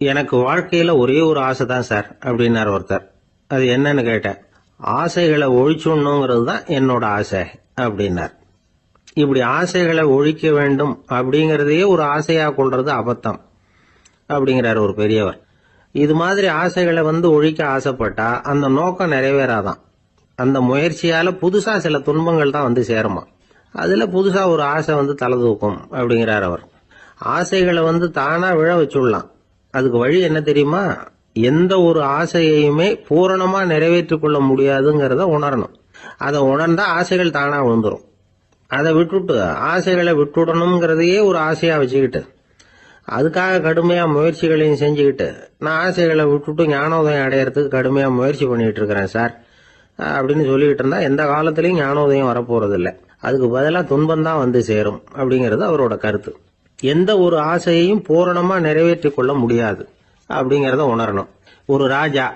எனக்கு வாழ்க்கையில ஒரே ஒரு ஆசை தான் சார் அப்படின்னார் ஒருத்தர். அது என்னன்னு கேட்டேன். ஆசைகளை ஒழிச்சுடணுங்கிறது தான் என்னோட ஆசை அப்படின்னார். இப்படி ஆசைகளை ஒழிக்க வேண்டும் அப்படிங்கறதையே ஒரு ஆசையா கொள்றது அபத்தம் அப்படிங்கிறார் ஒரு பெரியவர். இது மாதிரி ஆசைகளை ஒழிக்க ஆசைப்பட்டா அந்த நோக்கம் நிறைவேறாதான். அந்த முயற்சியால புதுசா சில துன்பங்கள் தான் சேருமா. அதுல புதுசா ஒரு ஆசை தலை தூக்கும் அப்படிங்கிறார் அவர். ஆசைகளை தானா விழ வச்சுடலாம். அதுக்கு வழி என்ன தெரியுமா? எந்த ஒரு ஆசையையுமே பூரணமா நிறைவேற்றிக் கொள்ள முடியாதுங்கிறத உணரணும். அதை உணர்ந்தா ஆசைகள் தானா விழுந்துரும். அதை விட்டுட்டு ஆசைகளை விட்டுடணுங்கிறதையே ஒரு ஆசையா வச்சுக்கிட்டு அதுக்காக கடுமையா முயற்சிகளையும் செஞ்சுக்கிட்டு நான் ஆசைகளை விட்டுட்டு ஞானோதயம் அடையறதுக்கு கடுமையா முயற்சி பண்ணிட்டு இருக்கிறேன் சார் அப்படின்னு சொல்லிக்கிட்டு இருந்தா எந்த காலத்திலையும் ஞானோதயம் வரப்போறது இல்லை. அதுக்கு பதிலா துன்பம் தான் சேரும் அப்படிங்கிறது அவரோட கருத்து. எந்த ஒரு ஆசையையும் பூரணமா நிறைவேற்றிக் கொள்ள முடியாது அப்படிங்கறத உணரணும். ஒரு ராஜா,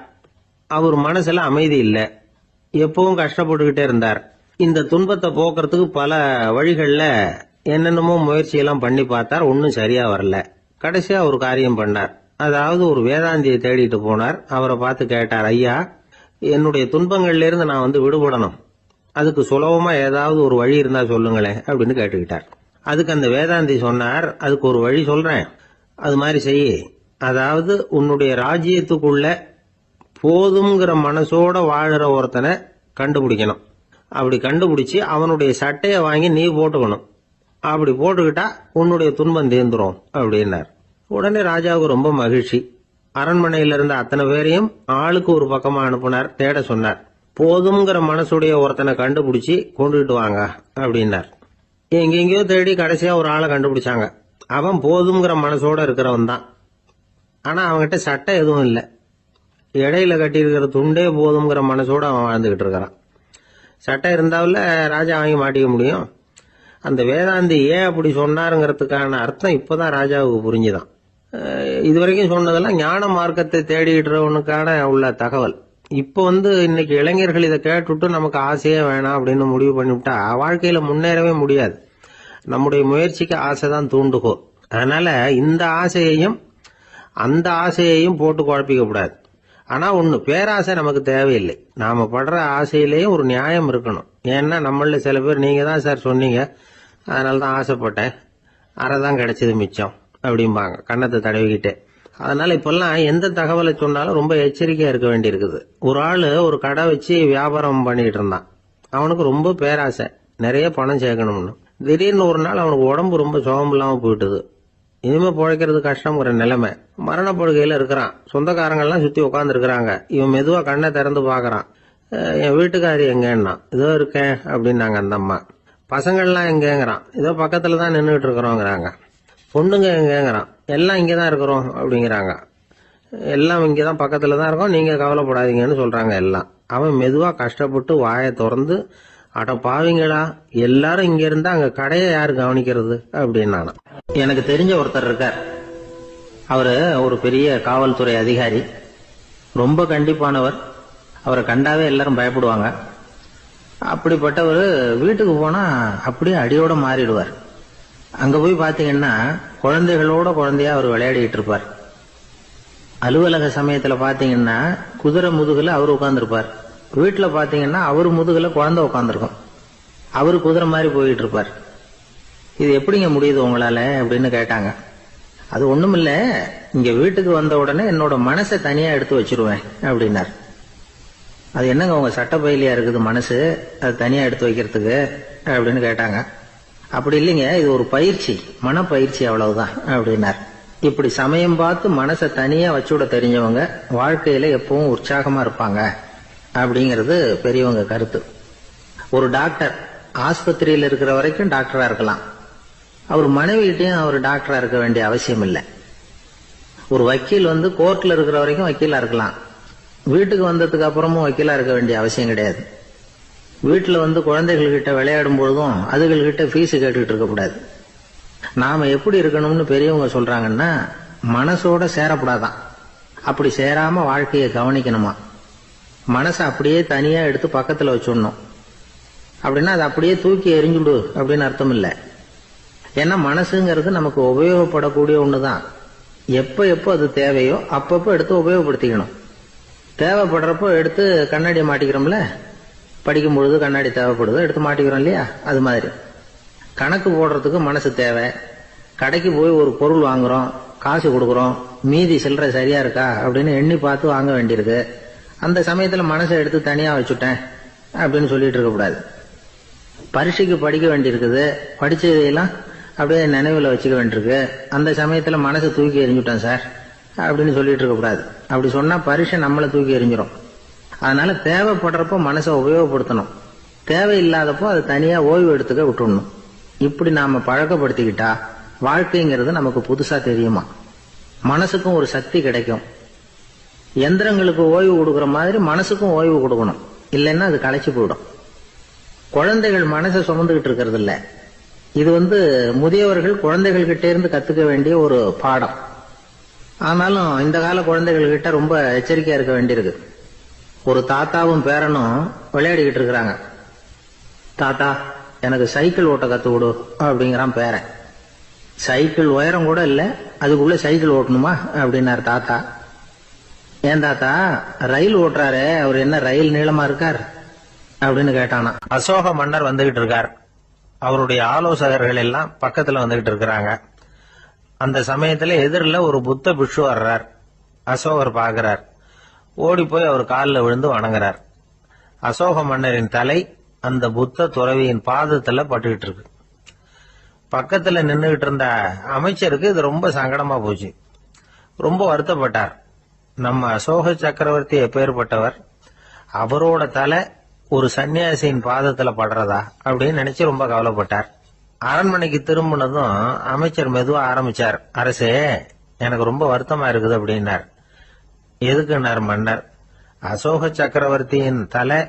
அவர் மனசுல அமைதி இல்லை, எப்பவும் கஷ்டப்பட்டுக்கிட்டே இருந்தார். இந்த துன்பத்தை போக்குறதுக்கு பல வழிகள்ல என்னென்னமோ முயற்சியெல்லாம் பண்ணி பார்த்தார். ஒன்னும் சரியா வரல. கடைசியா ஒரு காரியம் பண்ணார். அதாவது ஒரு வேதாந்தியை தேடிட்டு போனார். அவரை பார்த்து கேட்டார், ஐயா, என்னுடைய துன்பங்கள்ல இருந்து நான் விடுபடணும், அதுக்கு சுலபமா ஏதாவது ஒரு வழி இருந்தா சொல்லுங்களேன் அப்படின்னு கேட்டுக்கிட்டார். அதுக்கு அந்த வேதாந்தி சொன்னார், அதுக்கு ஒரு வழி சொல்றேன், அது மாதிரி செய்ய. அதாவது உன்னுடைய ராஜ்யத்துக்குள்ள போதுங்கிற மனசோட வாழுற ஒருத்தனை கண்டுபிடிக்கணும். அப்படி கண்டுபிடிச்சு அவனுடைய சட்டையை வாங்கி நீ போட்டுக்கணும். அப்படி போட்டுக்கிட்டா உன்னுடைய துன்பம் தீர்ந்துரும் அப்படின்னார். உடனே ராஜாவுக்கு ரொம்ப மகிழ்ச்சி. அரண்மனையில இருந்த அத்தனை பேரையும் ஆளுக்கு ஒரு பக்கமா அனுப்புனார். தேட சொன்னார். போதுங்கிற மனசுடைய ஒருத்தனை கண்டுபிடிச்சி கொண்டுகிட்டு வாங்க அப்படின்னார். எங்கெங்கயோ தேடி கடைசியா ஒரு ஆளை கண்டுபிடிச்சாங்க. அவன் போதுங்கிற மனசோட இருக்கிறவன் தான். ஆனா அவன்கிட்ட சட்டை எதுவும் இல்லை. இடையில கட்டி இருக்கிற துண்டே போதுங்கிற மனசோட அவன் வாழ்ந்துகிட்டு இருக்கிறான். சட்டை இருந்தாவில் ராஜா வாங்கி மாட்டிக்க முடியும். அந்த வேதாந்தி ஏன் அப்படி சொன்னாருங்கிறதுக்கான அர்த்தம் இப்பதான் ராஜாவுக்கு புரிஞ்சுதான். இதுவரைக்கும் சொன்னதெல்லாம் ஞான மார்க்கத்தை தேடிடுறவனுக்கான உள்ள தகவல். இப்ப இன்னைக்கு இளைஞர்கள் இதை கேட்டுட்டு நமக்கு ஆசையே வேணாம் அப்படின்னு முடிவு பண்ணிவிட்டா வாழ்க்கையில முன்னேறவே முடியாது. நம்முடைய முயற்சிக்கு ஆசைதான் தூண்டுகோ. அதனால இந்த ஆசையையும் அந்த ஆசையையும் போட்டு குழப்பிக்க கூடாது. ஆனா ஒண்ணு, பேராசை நமக்கு தேவையில்லை. நாம படுற ஆசையிலேயும் ஒரு நியாயம் இருக்கணும். ஏன்னா நம்மள சில பேர் நீங்க தான் சார் சொன்னீங்க, அதனாலதான் ஆசைப்பட்டேன், அரைதான் கிடைச்சது மிச்சம் அப்படிம்பாங்க கன்னத்தை தடவிக்கிட்டே. அதனால இப்பெல்லாம் எந்த தகவலை சொன்னாலும் ரொம்ப எச்சரிக்கையா இருக்க வேண்டி இருக்குது. ஒரு ஆளு ஒரு கடை வச்சு வியாபாரம் பண்ணிட்டு இருந்தான். அவனுக்கு ரொம்ப பேராசை, நிறைய பணம் சேர்க்கணும்னு. திடீர்னு ஒரு நாள் அவனுக்கு உடம்பு ரொம்ப சுகம் இல்லாம போயிட்டுது. இனிமே பிழைக்கிறது கஷ்டங்கிற நிலைமை. மரணப்படுகையில இருக்கிறான். சொந்தக்காரங்கள்லாம் சுத்தி உட்கார்ந்து இருக்கிறாங்க. இவன் மெதுவா கண்ணை திறந்து பாக்குறான். என் வீட்டுக்காரி எங்கன்னா, இதோ இருக்கேன் அப்படின்னாங்க அந்த அம்மா. பசங்கள்லாம் எங்கேங்கிறான். இதோ பக்கத்துல தான் நின்றுட்டு இருக்கிறோங்கிறாங்க. பொண்ணுங்க எங்கேங்கிறான். எல்லாம் இங்கதான் இருக்கிறோம் அப்படிங்கிறாங்க. எல்லாம் இங்கதான் பக்கத்துல தான் இருக்கோம், நீங்க கவலைப்படாதீங்கன்னு சொல்றாங்க எல்லாம். அவன் மெதுவா கஷ்டப்பட்டு வாயை திறந்து, அட பாவிங்களா, எல்லாரும் இங்க இருந்தா அங்க கடையை யாரு கவனிக்கிறது அப்படின்னா. எனக்கு தெரிஞ்ச ஒருத்தர் இருக்கார். அவரு ஒரு பெரிய காவல்துறை அதிகாரி, ரொம்ப கண்டிப்பானவர். அவரை கண்டாவே எல்லாரும் பயப்படுவாங்க. அப்படிப்பட்டவர் வீட்டுக்கு போனா அப்படியே அடியோட மாறிடுவார். அங்க போய் பாத்தீங்கன்னா குழந்தைகளோட குழந்தையா அவர் விளையாடிட்டு இருப்பார். அலுவலக சமயத்துல பாத்தீங்கன்னா குதிரை முதுகுல அவர் உட்கார்ந்துருப்பார். வீட்டுல பாத்தீங்கன்னா அவர் முதுகுல குழந்தை உட்கார்ந்துருக்கும். அவரு குதிரை மாதிரி போயிட்டு இருப்பார். இது எப்படிங்க முடியுது உங்களால அப்படின்னு கேட்டாங்க. அது ஒண்ணுமில்ல, இங்க வீட்டுக்கு வந்த உடனே என்னோட மனசை தனியா எடுத்து வச்சிருவேன் அப்படின்னார். அது என்னங்க உங்க சட்டப்பையிலையா இருக்குது மனசு, அது தனியா எடுத்து வைக்கிறதுக்கு அப்படின்னு கேட்டாங்க. அப்படி இல்லைங்க, இது ஒரு பயிற்சி, மனப்பயிற்சி, அவ்வளவுதான் அப்படின்னார். இப்படி சமயம் பார்த்து மனசை தனியா வச்சுவிட தெரிஞ்சவங்க வாழ்க்கையில எப்பவும் உற்சாகமா இருப்பாங்க அப்படிங்கிறது பெரியவங்க கருத்து. ஒரு டாக்டர் ஆஸ்பத்திரியில் இருக்கிற வரைக்கும் டாக்டரா இருக்கலாம். அவர் மனைவிகிட்டையும் அவர் டாக்டரா இருக்க வேண்டிய அவசியம் இல்லை. ஒரு வக்கீல் கோர்ட்ல இருக்கிற வரைக்கும் வக்கீலா இருக்கலாம். வீட்டுக்கு வந்ததுக்கு அப்புறமும் வக்கீலா இருக்க வேண்டிய அவசியம் கிடையாது. வீட்டுல குழந்தைகள் கிட்ட விளையாடும் பொழுதும் அதுகள்கிட்ட ஃபீஸ் கேட்டுக்கிட்டு இருக்க கூடாது. நாம எப்படி இருக்கணும்னு பெரியவங்க சொல்றாங்கன்னா, மனசோட சேரக்கூடாதான். அப்படி சேராம வாழ்க்கையை கவனிக்கணுமா. மனசை அப்படியே தனியா எடுத்து பக்கத்துல வச்சுடணும். அப்படின்னா அது அப்படியே தூக்கி எறிஞ்சுடு அப்படின்னு அர்த்தம் இல்லை. ஏன்னா மனசுங்கிறது நமக்கு உபயோகப்படக்கூடிய ஒண்ணுதான். எப்போ எப்போ அது தேவையோ அப்பப்போ எடுத்து உபயோகப்படுத்திக்கணும். தேவைப்படுறப்போ எடுத்து கண்ணாடியை மாட்டிக்கிறோம்ல, படிக்கும் பொழுது கண்ணாடி தேவைப்படுதோ எடுத்து மாட்டிக்கிறோம் இல்லையா, அது மாதிரி கணக்கு போடுறதுக்கு மனசு தேவை. கடைக்கு போய் ஒரு பொருள் வாங்குறோம், காசு கொடுக்குறோம், மீதி சில்லறை சரியா இருக்கா அப்படின்னு எண்ணி பார்த்து வாங்க வேண்டியிருக்கு. அந்த சமயத்தில் மனசை எடுத்து தனியாக வச்சுட்டேன் அப்படின்னு சொல்லிட்டு இருக்கக்கூடாது. பரீட்சைக்கு படிக்க வேண்டியிருக்குது, படிச்சதையெல்லாம் அப்படியே நினைவில் வச்சுக்க வேண்டியிருக்கு. அந்த சமயத்தில் மனசை தூக்கி எறிஞ்சுட்டேன் சார் அப்படின்னு சொல்லிட்டு இருக்கக்கூடாது. அப்படி சொன்னால் பரீட்சை நம்மளை தூக்கி எறிஞ்சிடும். அதனால தேவைப்படுறப்போ மனசை உபயோகப்படுத்தணும், தேவையில்லாதப்போ அதை தனியாக ஓய்வு எடுத்துக்க விட்டுடணும். இப்படி நாம பழக்கப்படுத்திக்கிட்டா வாழ்க்கைங்கிறது நமக்கு புதுசா தெரியுமா. மனசுக்கும் ஒரு சக்தி கிடைக்கும். எந்திரங்களுக்கு ஓய்வு கொடுக்குற மாதிரி மனசுக்கும் ஓய்வு கொடுக்கணும், இல்லைன்னா அது களைச்சு போயிடும். குழந்தைகள் மனசை சுமந்துகிட்டு இருக்கிறது இல்ல. இது முதியவர்கள் குழந்தைகள் கிட்டே இருந்து கத்துக்க வேண்டிய ஒரு பாடம். ஆனாலும் இந்த கால குழந்தைகள் கிட்ட ரொம்ப எச்சரிக்கையா இருக்க வேண்டியிருக்கு. ஒரு தாத்தாவும் பேரனும் விளையாடிக்கிட்டு இருக்கிறாங்க. தாத்தா, எனக்கு சைக்கிள் ஓட்ட கத்து விடு அப்படிங்கிறான் பேரன். சைக்கிள் உயரம் கூட இல்லை, அதுக்குள்ள சைக்கிள் ஓட்டணுமா அப்படின்னாரு தாத்தா. ஏன் தாத்தா, ரயில் ஓட்டுறாரு, அவர் என்ன ரயில் நீளமா இருக்கார் அப்படின்னு கேட்டானா. அசோக மன்னர் வந்துகிட்டு இருக்கார். அவருடைய ஆலோசகர்கள் எல்லாம் பக்கத்துல வந்துகிட்டு இருக்கிறாங்க. அந்த சமயத்துல எதிரில் ஒரு புத்த பிக்ஷு வர்றார். அசோகர் பாக்குறார். ஓடி போய் அவர் காலில் விழுந்து வணங்குறார். அசோக மன்னரின் தலை அந்த புத்த துறவியின் பாதத்துல பட்டுக்கிட்டு இருக்கு. பக்கத்துல நின்றுகிட்டு இருந்த அமைச்சருக்கு இது ரொம்ப சங்கடமா போச்சு. ரொம்ப வருத்தப்பட்டார். நம்ம அசோக சக்கரவர்த்தி எப்பேற்பட்டவர், அவரோட தலை ஒரு சன்னியாசியின் பாதத்துல படுறதா அப்படின்னு நினைச்சு ரொம்ப கவலைப்பட்டார். அரண்மனைக்கு திரும்பினதும் அமைச்சர் மெதுவா ஆரம்பிச்சார். அரசே, எனக்கு ரொம்ப வருத்தமா இருக்குது அப்படின்னார். எதுக்குன்னார் மன்னர். அசோக சக்கரவர்த்தியின் தலை,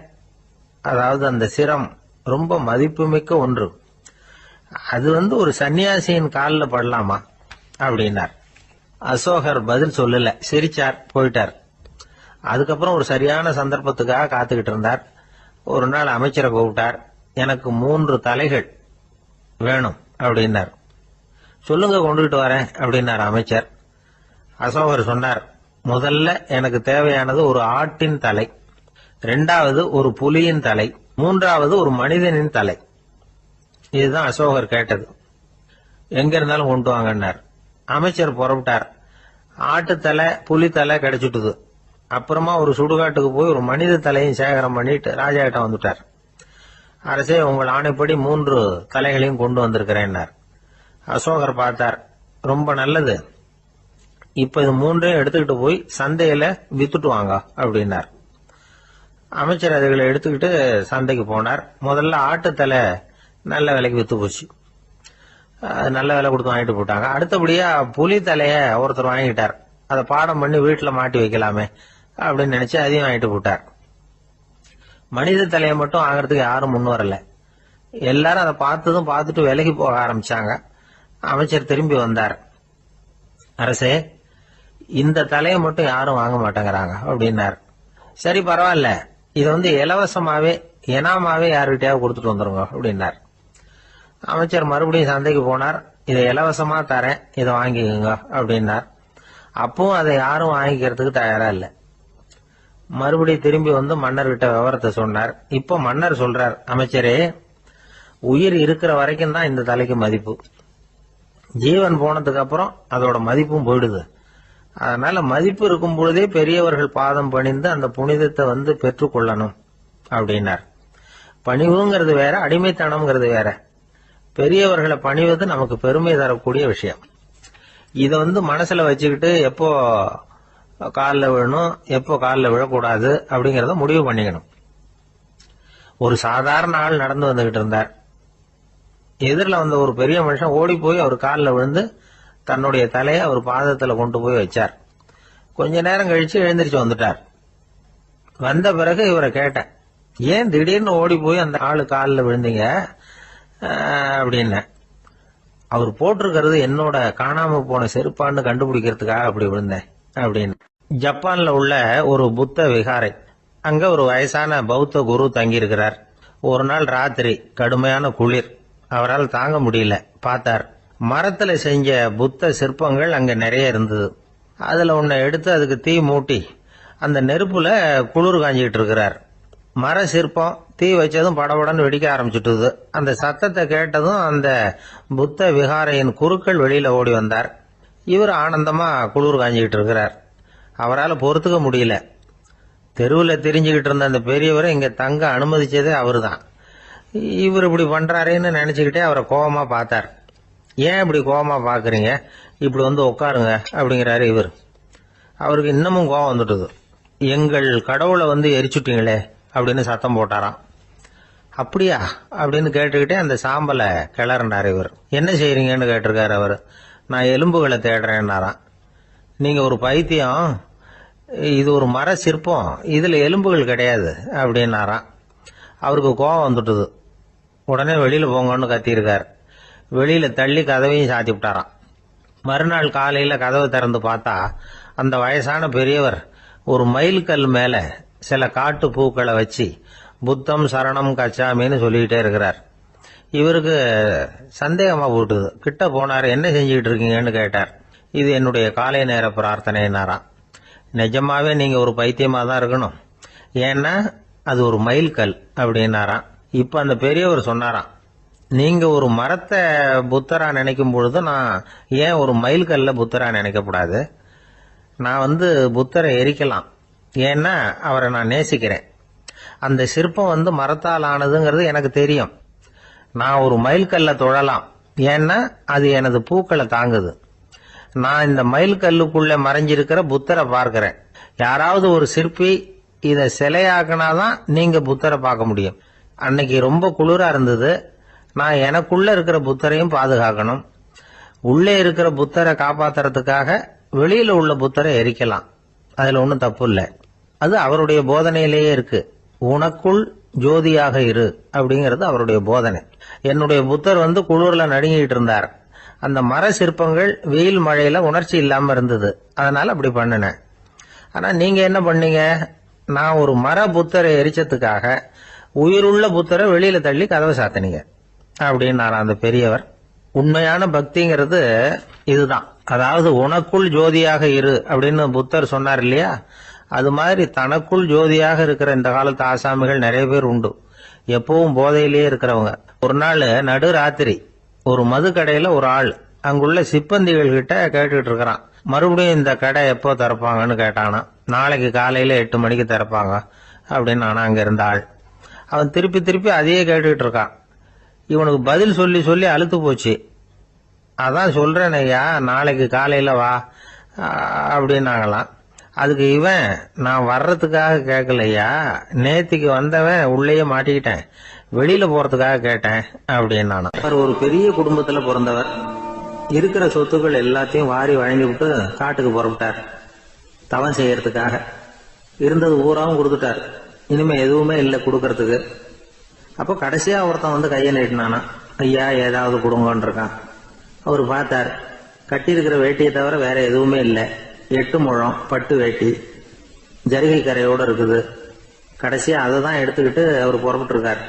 அதாவது அந்த சிரம், ரொம்ப மதிப்புமிக்க ஒன்று. அது ஒரு சன்னியாசியின் காலில் படலாமா அப்படின்னார். அசோகர் பதில் சொல்லல, சிரிச்சார், போயிட்டார். அதுக்கப்புறம் ஒரு சரியான சந்தர்ப்பத்துக்காக காத்துக்கிட்டு இருந்தார். ஒரு நாள் அமைச்சரை கூப்பிட்டார். எனக்கு 3 தலைகள் வேணும் அப்படின்னார். சொல்லுங்க, கொண்டுகிட்டு வரேன் அப்படின்னார் அமைச்சர். அசோகர் சொன்னார், முதல்ல எனக்கு தேவையானது ஒரு ஆட்டின் தலை, 2வது ஒரு புலியின் தலை, 3வது ஒரு மனிதனின் தலை. இதுதான் அசோகர் கேட்டது. எங்க இருந்தாலும் கொண்டு வாங்கன்னார். அமைச்சர் புறப்பட்டார். ஆட்டு தலை, புலி தலை கிடைச்சிட்டுது. அப்புறமா ஒரு சுடுகாட்டுக்கு போய் ஒரு மனித தலையும் சேகரம் பண்ணிட்டு ராஜா கிட்ட வந்துட்டார். அரசே, உங்கள் ஆணைப்படி 3 தலைகளையும் கொண்டு வந்திருக்கிறேன்னார். அசோகர் பார்த்தார். ரொம்ப நல்லது, இப்ப இது 3ஐயும் எடுத்துக்கிட்டு போய் சந்தையில வித்துட்டு வாங்க அப்படின்னார். அமைச்சர் அதுகளை எடுத்துக்கிட்டு சந்தைக்கு போனார். முதல்ல ஆட்டுத்தலை நல்ல விலைக்கு வித்து போச்சு. நல்ல விலை கொடுத்து வாங்கிட்டு போட்டாங்க. அடுத்தபடியா புலி தலைய ஒருத்தர் வாங்கிட்டார். அதை பாடம் பண்ணி வீட்டுல மாட்டி வைக்கலாமே அப்படின்னு நினைச்சு அதையும் வாங்கிட்டு போட்டார். மனித தலையை மட்டும் வாங்கறதுக்கு யாரும் முன் வரல. எல்லாரும் அதை பார்த்துட்டு விலகி போக ஆரம்பிச்சாங்க. அமைச்சர் திரும்பி வந்தார். அரசே, இந்த தலையை மட்டும் யாரும் வாங்க மாட்டேங்கிறாங்க அப்படின்னார். சரி, பரவாயில்ல, இதை இலவசமாவே எனாமாவே யாருக்கிட்டையாவது கொடுத்துட்டு வந்துருங்க அப்படின்னார். அமைச்சர் மறுபடியும் சந்தைக்கு போனார். இதை இலவசமா தரேன், இதை வாங்கிக்கோங்க அப்படின்னார். அப்பவும் அதை யாரும் வாங்கிக்கிறதுக்கு தயாரா இல்லை. மறுபடியும் திரும்பி மன்னர்கிட்ட விவரத்தை சொன்னார். இப்ப மன்னர் சொல்றார், அமைச்சரே, உயிர் இருக்கிற வரைக்கும் தான் இந்த தலைக்கு மதிப்பு. ஜீவன் போனதுக்கு அப்புறம் அதோட மதிப்பும் போயிடுது. அதனால மதிப்பு இருக்கும் பொழுதே பெரியவர்கள் பாதம் பணிந்து அந்த புனிதத்தை பெற்றுக்கொள்ளணும் அப்படின்னார். பணிவுங்கிறது வேற, அடிமைத்தனம்ங்கிறது வேற. பெரியவர்களை பணிவது நமக்கு பெருமை தரக்கூடிய விஷயம். இதை மனசுல வச்சுக்கிட்டு எப்போ காலில் விழணும், எப்போ காலில் விழக்கூடாது அப்படிங்கறத முடிவு பண்ணிக்கணும். ஒரு சாதாரண ஆள் நடந்து வந்துகிட்டு இருந்தார். எதிரில் வந்த ஒரு பெரிய மனுஷன் ஓடி போய் அவர் காலில் விழுந்து தன்னுடைய தலையை அவர் பாதத்துல கொண்டு போய் வச்சார். கொஞ்ச நேரம் கழிச்சு எழுந்திரிச்சு வந்துட்டார். வந்த பிறகு இவரை கேட்டேன், ஏன் திடீர்னு ஓடி போய் அந்த ஆளு காலில் விழுந்தீங்க அப்படின்னு. அவர் போட்டிருக்கிறது என்னோட காணாம போன செருப்பான்னு கண்டுபிடிக்கிறதுக்காக அப்படி விழுந்தேன் அப்படின்னு. ஜப்பான்ல உள்ள ஒரு புத்த விகாரை, அங்க ஒரு வயசான பௌத்த குரு தங்கி இருக்கிறார். ஒரு நாள் ராத்திரி கடுமையான குளிர், அவரால் தாங்க முடியல. பார்த்தார், மரத்துல செஞ்ச புத்த சிற்பங்கள் அங்க நிறைய இருந்தது. அதுல ஒன்ன எடுத்து அதுக்கு தீ மூட்டி அந்த நெருப்புல குளிர் காஞ்சிட்டு இருக்கிறார். மர சிற்பம் தீ வச்சதும் படபடன்னு வெடிக்க ஆரம்பிச்சுட்டுது. அந்த சத்தத்தை கேட்டதும் அந்த புத்த விகாரையின் குருக்கள் வெளியில ஓடி வந்தார். இவர் ஆனந்தமா குளிர் காஞ்சிக்கிட்டு இருக்கிறார். அவரால் பொறுத்துக்க முடியல. தெருவில் தெரிஞ்சுக்கிட்டு இருந்த அந்த பெரியவரை இங்க தங்க அனுமதிச்சதே அவரு தான். இவர் இப்படி பண்றாருன்னு நினைச்சுக்கிட்டே அவரை கோபமா பார்த்தார். ஏன் இப்படி கோபமா பாக்குறீங்க, இப்படி வந்து உட்காருங்க அப்படிங்கிறாரு இவர். அவருக்கு இன்னமும் கோபம் வந்துட்டுது. எங்கள் கடவுளை வந்து எரிச்சுட்டீங்களே அப்படின்னு சத்தம் போட்டாராம். அப்படியா அப்படின்னு கேட்டுக்கிட்டே அந்த சாம்பலை கிளறினார் இவர். என்ன செய்யறீங்கன்னு கேட்டிருக்காரு அவர். நான் எலும்புகளை தேடுறேன்னாராம். நீங்க ஒரு பைத்தியம், இது ஒரு மர சிற்பம், இதுல எலும்புகள் கிடையாது அப்படின்னாராம். அவருக்கு கோபம் வந்துட்டுது. உடனே வெளியில போங்கன்னு கத்தியிருக்காரு. வெளியில தள்ளி கதவையும் சாத்தி விட்டாராம். மறுநாள் காலையில கதவை திறந்து பார்த்தா அந்த வயசான பெரியவர் ஒரு மைல்கல் மேல சில காட்டு பூக்களை வச்சு புத்தம் சரணம் கச்சாமின்னு சொல்லிக்கிட்டே இருக்கிறார். இவருக்கு சந்தேகமா போட்டுது. கிட்ட போனார். என்ன செஞ்சுக்கிட்டு இருக்கீங்கன்னு கேட்டார். இது என்னுடைய காலை நேர பிரார்த்தனைனாராம். நிஜமாவே நீங்க ஒரு பைத்தியமா தான் இருக்கணும், ஏன்னா அது ஒரு மைல்கல் அப்படின்னாராம். இப்ப அந்த பெரியவர் சொன்னாராம், நீங்க ஒரு மரத்தை புத்தரா நினைக்கும் பொழுது நான் ஏன் ஒரு மைல்கல்ல புத்தரா நினைக்கக்கூடாது? நான் வந்து புத்தரை எரிக்கலாம், ஏன்னா அவரை நான் நேசிக்கிறேன். அந்த சிற்பம் வந்து மரத்தால் ஆனதுங்கிறது எனக்கு தெரியும். நான் ஒரு மைல்கல்ல தொழலாம், ஏன்னா அது எனது பூக்களை தாங்குது. நான் இந்த மைல்கல்லுக்குள்ள மறைஞ்சிருக்கிற புத்தரை பார்க்கிறேன். யாராவது ஒரு சிற்பி இதை சிலையாக்கினாதான் நீங்க புத்தரை பார்க்க முடியும். அன்னைக்கு ரொம்ப குளிரா இருந்தது. நான் எனக்குள்ள இருக்கிற புத்தரையும் பாதுகாக்கணும். உள்ளே இருக்கிற புத்தரை காப்பாத்துறதுக்காக வெளியில உள்ள புத்தரை எரிக்கலாம், அதுல ஒன்றும் தப்பு இல்லை. அது அவருடைய போதனையிலேயே இருக்கு. உனக்குள் ஜோதியாக இரு அப்படிங்கிறது அவருடைய போதனை. என்னுடைய புத்தர் வந்து குளிர்ல நடுங்கிட்டு இருந்தார். அந்த மர சிற்பங்கள் வெயில் மழையில உணர்ச்சி இல்லாம இருந்தது, அதனால அப்படி பண்ணினேன். ஆனா நீங்க என்ன பண்ணீங்க? நான் ஒரு மர புத்தரை எரிச்சதுக்காக உயிருள்ள புத்தரை வெளியில தள்ளி கதவை சாத்தினீங்க அப்படின்னாரா அந்த பெரியவர். உண்மையான பக்திங்கிறது இதுதான். அதாவது உனக்குள் ஜோதியாக இரு அப்படின்னு புத்தர் சொன்னார் இல்லையா, அது மாதிரி தனக்குள் ஜோதியாக இருக்கிற இந்த காலத்து ஆசாமிகள் நிறைய பேர் உண்டு. எப்பவும் போதையிலேயே இருக்கிறவங்க. ஒரு நாள் நடு ராத்திரி ஒரு மது கடையில ஒரு ஆள் அங்குள்ள சிப்பந்திகள் கிட்ட கேட்டுக்கிட்டு இருக்கிறான். மறுபடியும் இந்த கடை எப்போ திறப்பாங்கன்னு கேட்டானா. நாளைக்கு காலையில 8 மணிக்கு திறப்பாங்க அப்படின்னு ஆனா அங்க இருந்த ஆள். அவன் திருப்பி திருப்பி அதையே கேட்டுக்கிட்டு இருக்கான். இவனுக்கு பதில் சொல்லி சொல்லி அழுத்து போச்சு. அதான் சொல்றேன் ஐயா, நாளைக்கு காலையில வா அப்படின்னாங்களாம். அதுக்கு இவன், நான் வர்றதுக்காக கேட்கலையா, நேத்திக்கு வந்தவன் உள்ளேயே மாட்டிக்கிட்டேன், வெளியில போறதுக்காக கேட்டேன் அப்படின்னா. அவர் ஒரு பெரிய குடும்பத்துல பிறந்தவர். இருக்கிற சொத்துக்கள் எல்லாத்தையும் வாரி வழங்கி விட்டு காட்டுக்கு புறப்பட்டார் தவம் செய்யறதுக்காக. இருந்தது ஊராவும் கொடுத்துட்டார். இனிமே எதுவுமே இல்லை கொடுக்கறதுக்கு. அப்போ கடைசியா ஒருத்தன் வந்து கையை நீட்டினானா, ஐயா ஏதாவது கொடுங்கன்னு இருக்கான். அவர் பார்த்தார். கட்டியிருக்கிற வேட்டியை தவிர வேற எதுவுமே இல்லை. 8 முழம் பட்டு வேட்டி, ஜரிகை கரையோட இருக்குது. கடைசியா அதை தான் எடுத்துக்கிட்டு அவர் புறப்பட்டு இருக்கார்.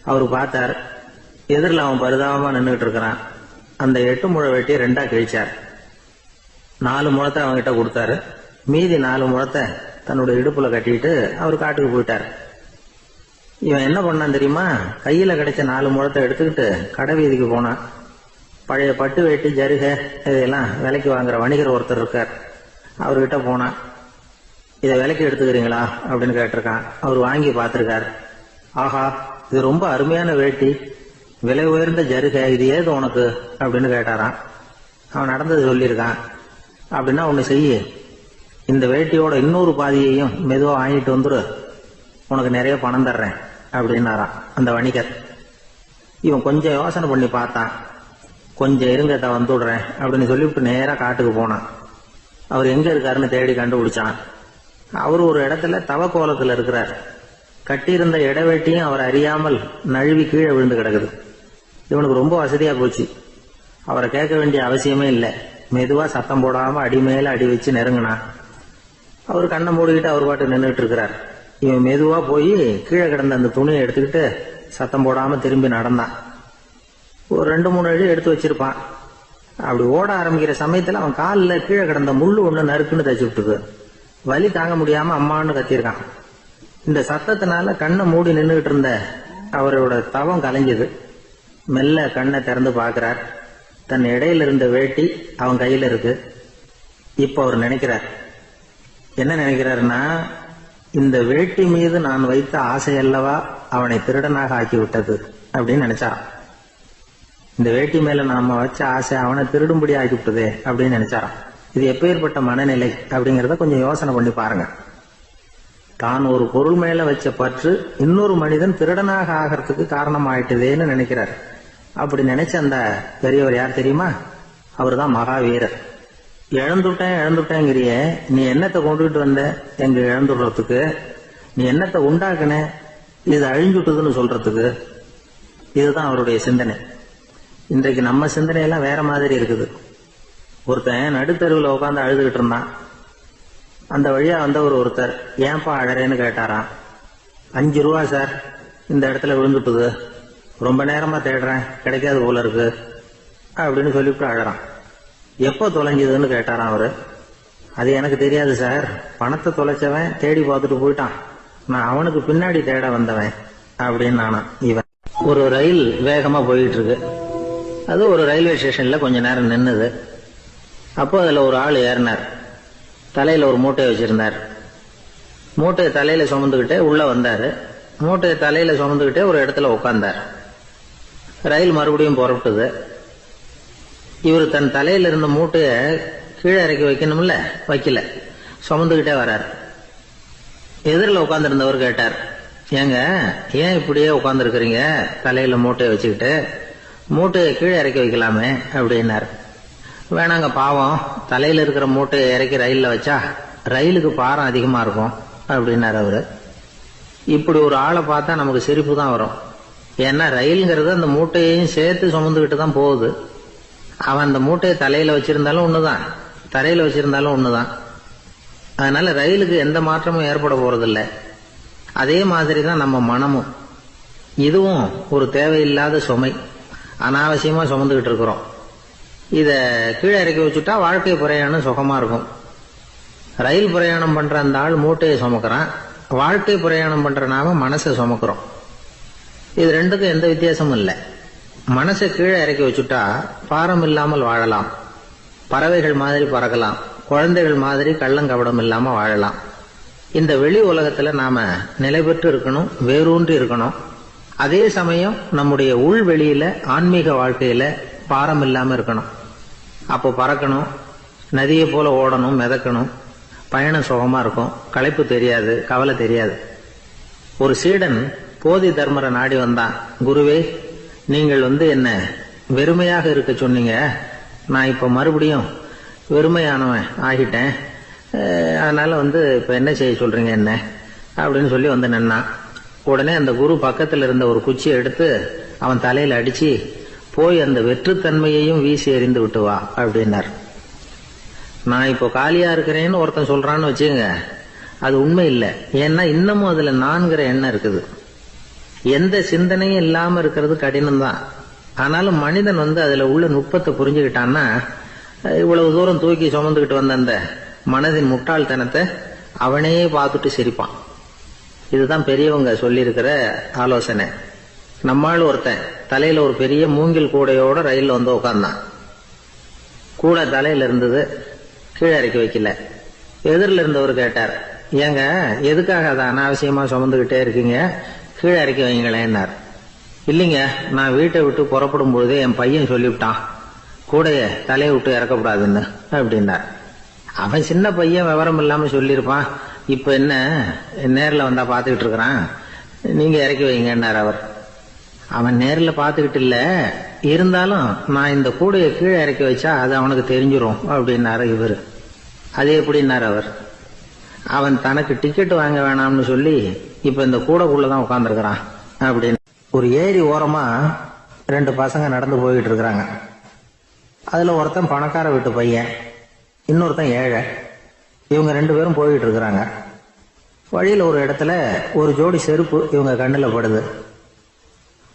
அவர் பார்த்தார், எதிரில் அவன் பரிதாபமா நின்றுகிட்டு இருக்கிறான். அந்த 8 முழ வேட்டியை 2ஆ கிழிச்சார். 4 முழத்தை அவன்கிட்ட கொடுத்தாரு. மீதி 4 முழத்தை தன்னுடைய இடுப்புல கட்டிட்டு அவர் காட்டுக்கு போயிட்டார். இவன் என்ன பண்ணான் தெரியுமா? கையில கிடைச்ச 4 முழத்தை எடுத்துக்கிட்டு கடை வீதிக்கு போனான். பழைய பட்டு வேட்டி ஜருகை இதெல்லாம் விலைக்கு வாங்குற வணிகர் ஒருத்தர் இருக்கார். அவர்கிட்ட போனான். இதை விலைக்கு எடுத்துக்கிறீங்களா அப்படின்னு கேட்டிருக்கான். அவர் வாங்கி பார்த்திருக்கார். ஆஹா, இது ரொம்ப அருமையான வேட்டி, விலை உயர்ந்த ஜருகை, இது ஏது உனக்கு அப்படின்னு கேட்டாரான். அவன் நடந்தது சொல்லியிருக்கான். அப்படின்னா ஒண்ணு செய்ய, இந்த வேட்டியோட இன்னொரு பாதியையும் மெதுவா வாங்கிட்டு வந்துரு, உனக்கு நிறைய பணம் தர்றேன் அப்படின்னாரான் அந்த வணிகர். இவன் கொஞ்சம் யோசனை பண்ணி பார்த்தான். கொஞ்சம் இருங்க, வந்து விடுறேன் அப்படின்னு சொல்லிவிட்டு நேரா காட்டுக்கு போனான். அவர் எங்க இருக்காருன்னு தேடி கண்டுபிடிச்சான். அவர் ஒரு இடத்துல தவக்கோலத்துல இருக்கிறார். கட்டியிருந்த இடவேட்டியும் அவர் அறியாமல் நழுவி கீழே விழுந்து கிடக்குது. இவனுக்கு ரொம்ப வசதியா போச்சு. அவரை கேட்க வேண்டிய அவசியமே இல்லை. மெதுவா சத்தம் போடாம அடி மேல அடி வச்சு நெருங்கினான். அவர் கண்ணை மூடிக்கிட்டு அவர் பாட்டு நின்றுட்டு இருக்கிறார். இவன் மெதுவா போய் கீழே கிடந்த அந்த துணியை எடுத்துக்கிட்டு சத்தம் போடாம திரும்பி நடந்தான். ஒரு 2-3 அடி எடுத்து வச்சிருப்பான். அப்படி ஓட ஆரம்பிக்கிற சமயத்துல அவன் காலில் கீழே கிடந்த முள்ளு ஒண்ணு நறுக்குன்னு தச்சு விட்டுது. வலி தாங்க முடியாம அம்மான்னு கத்திருக்கான். இந்த சத்தத்தினால கண்ணை மூடி நின்றுகிட்டு இருந்த அவரோட தவம் கலைஞ்சது. மெல்ல கண்ணை திறந்து பார்க்கிறார். தன் இடையில இருந்த வேட்டி அவன் கையில இருக்கு. இப்ப அவர் நினைக்கிறார், என்ன நினைக்கிறாருன்னா, இந்த வேட்டி மீது நான் வைத்த ஆசை அல்லவா அவனை திருடனாக ஆக்கி விட்டது அப்படின்னு நினைச்சாராம். இந்த வேட்டி மேல நாம வச்ச ஆசை அவனை திருடும்படி ஆக்கிவிட்டதே அப்படின்னு நினைச்சாராம். இது எப்பேற்பட்ட மனநிலை அப்படிங்கறத கொஞ்சம் யோசனை பண்ணி பாருங்க. தான் ஒரு பொருள் மேல வச்ச பற்று இன்னொரு மனிதன் திருடனாக ஆகிறதுக்கு காரணம் ஆயிட்டுதேன்னு நினைக்கிறார். அப்படி நினைச்ச அந்த பெரியவர் யார் தெரியுமா? அவர் தான் மகாவீரர். இழந்துட்டேங்கிறிய, நீ என்னத்தை கொண்டுகிட்டு வந்த எங்க இழந்துடுறதுக்கு? நீ என்னத்தை உண்டாக்குன இது அழிஞ்சுட்டுதுன்னு சொல்றதுக்கு? இதுதான் அவருடைய சிந்தனை. இன்றைக்கு நம்ம சிந்தனையெல்லாம் வேற மாதிரி இருக்குது. ஒருத்தன் நடுத்தருவில் உட்காந்து அழுதுகிட்டு இருந்தான். அந்த வழியா வந்தவர் ஒருத்தர், ஏன்பா அழறேன்னு கேட்டாராம். 5 ரூபா சார், இந்த இடத்துல விழுந்துட்டுது, ரொம்ப நேரமா தேடுறேன், கிடைக்காது போல இருக்கு அப்படின்னு சொல்லிவிட்டு அழறான். எப்போ தொலைஞ்சதுன்னு கேட்டாராம் அவரு. அது எனக்கு தெரியாது சார், பணத்தை தொலைச்சவன் தேடி பார்த்துட்டு போயிட்டான், நான் அவனுக்கு பின்னாடி தேட வந்தவன் அப்படின்னு நானா. இவன் ஒரு ரயில் வேகமா போயிட்டு இருக்கு. அது ஒரு ரயில்வே ஸ்டேஷன்ல கொஞ்ச நேரம் நின்னுது. அப்போ அதுல ஒரு ஆள் ஏறினார். தலையில ஒரு மூட்டையை வச்சிருந்தார். மூட்டையை தலையில சுமந்துகிட்டே உள்ள வந்தாரு. மூட்டையை தலையில சுமந்துகிட்டே ஒரு இடத்துல உட்கார்ந்தார். ரயில் மறுபடியும் புறப்பட்டது. இவர் தன் தலையில இருந்த மூட்டையை கீழே இறக்கி வைக்கணும்ல, வைக்கல, சுமந்துகிட்டே வர்றார். எதிரில் உட்கார்ந்துருந்தவர் கேட்டார், ஏங்க ஏன் இப்படியே உட்கார்ந்து இருக்கிறீங்க தலையில மூட்டையை வச்சுக்கிட்டு? மூட்டையை கீழே இறக்கி வைக்கலாமே அப்படின்னார். வேணாங்க, பாவம், தலையில இருக்கிற மூட்டையை இறக்கி ரயில்ல வச்சா ரயிலுக்கு பாரம் அதிகமா இருக்கும் அப்படின்னாரு அவரு. இப்படி ஒரு ஆளை பார்த்தா நமக்கு சிரிப்பு தான் வரும். ஏன்னா ரயிலுங்கிறது அந்த மூட்டையையும் சேர்த்து சுமந்துக்கிட்டு தான் போகுது. அவன் அந்த மூட்டையை தலையில வச்சிருந்தாலும் ஒண்ணுதான், தரையில வச்சிருந்தாலும் ஒண்ணுதான். அதனால ரயிலுக்கு எந்த மாற்றமும் ஏற்பட போறதில்லை. அதே மாதிரி தான் நம்ம மனமும். இதுவும் ஒரு தேவையில்லாத சுமை, அனாவசியமா சுமந்துகிட்டு இருக்கிறோம். இத கீழே இறக்கி வச்சுட்டா வாழ்க்கை பிரயாணம் சுகமா இருக்கும். ரயில் பிரயாணம் பண்ற அந்த ஆள் மூட்டையை சுமக்கிறான், வாழ்க்கை பிரயாணம் பண்ற நாம மனசை சுமக்கிறோம். இது ரெண்டுக்கும் எந்த வித்தியாசமும் இல்லை. மனசை கீழே இறக்கி வச்சுட்டா பாரம் இல்லாமல் வாழலாம், பறவைகள் மாதிரி பறக்கலாம், குழந்தைகள் மாதிரி கள்ளங்கபடம் இல்லாம வாழலாம். இந்த வெளி உலகத்துல நாம நிலை பெற்று இருக்கணும், வேரூன்றி இருக்கணும். அதே சமயம் நம்முடைய உள்வெளியில ஆன்மீக வாழ்க்கையில பாரம் இல்லாம இருக்கணும். அப்போ பறக்கணும், நதியை போல ஓடணும், மிதக்கணும், பயணம் சுகமா இருக்கும், களைப்பு தெரியாது, கவலை தெரியாது. ஒரு சீடன் போதி தர்மரை நாடி வந்தான். குருவே, நீங்கள் என்ன வெறுமையாக இருக்க சொன்னீங்க, நான் இப்ப மறுபடியும் வெறுமையானவன் ஆகிட்டேன், அதனால இப்ப என்ன செய்ய சொல்றீங்க என்ன அப்படின்னு சொல்லி நின்னான். உடனே அந்த குரு பக்கத்துல இருந்த ஒரு குச்சியை எடுத்து அவன் தலையில அடிச்சு, போய் அந்த வெற்றுத்தன்மையையும் வீசி எறிந்து விட்டு வா அப்படின்னார். நான் இப்போ காலியா இருக்கிறேன்னு ஒருத்தன் சொல்றான்னு வச்சுங்க, அது உண்மை இல்லை. ஏன்னா இன்னமும் அதுல நான்கிற எண்ணம் இருக்குது. எந்த சிந்தனையும் இல்லாம இருக்கிறது கடினம் தான். ஆனாலும் மனிதன் அதுல உள்ள நுட்பத்தை புரிஞ்சுக்கிட்டான்னா இவ்வளவு தூரம் தூக்கி சுமந்துக்கிட்டு வந்த அந்த மனதின் முட்டாள்தனத்தை அவனே பார்த்துட்டு சிரிப்பான். இதுதான் பெரியவங்க சொல்லியிருக்கிற ஆலோசனை. நம்மால் ஒருத்தன் தலையில ஒரு பெரிய மூங்கில் கூடையோட ரயில்ல உட்கார்ந்தான். கூடை தலையில இருந்தது, கீழே இறக்கி வைக்கல. எதிரில் இருந்தவர் கேட்டார், ஏங்க எதுக்காக அதை அனாவசியமா சுமந்துகிட்டே இருக்கீங்க, கீழே இறக்கி வைங்களேன்னார். இல்லைங்க, நான் வீட்டை விட்டு புறப்படும் பொழுதே என் பையன் சொல்லிவிட்டான் கூடைய தலையை விட்டு இறக்கப்படாதுன்னு அப்படின்னார். அவன் சின்ன பையன், விவரம் இல்லாம சொல்லியிருப்பான். இப்ப என்ன நேரில் வந்தா பாத்துக்கிட்டு இருக்கிறான், நீங்க இறக்கி வைங்கன்னார் அவர். அவன் நேரில் பாத்துக்கிட்டு இல்ல, இருந்தாலும் நான் இந்த கூடையை கீழே இறக்கி வச்சா அது அவனுக்கு தெரிஞ்சிரும் அப்படின்னாரு இவரு. அது எப்படின்னாரு அவர். அவன் தனக்கு டிக்கெட் வாங்க வேணாம்னு சொல்லி இப்ப இந்த கூடைக்குள்ளதான் உட்கார்ந்துருக்கிறான் அப்படின்னு. ஒரு ஏரி ஓரமா 2 பசங்க நடந்து போயிட்டு இருக்கிறாங்க. அதுல ஒருத்தன் பணக்கார வீட்டு பையன், இன்னொருத்தன் ஏழை. இவங்க 2 பேரும் போயிட்டு இருக்கிறாங்க. வழியில ஒரு இடத்துல ஒரு ஜோடி செருப்பு இவங்க கண்ணுல படுது.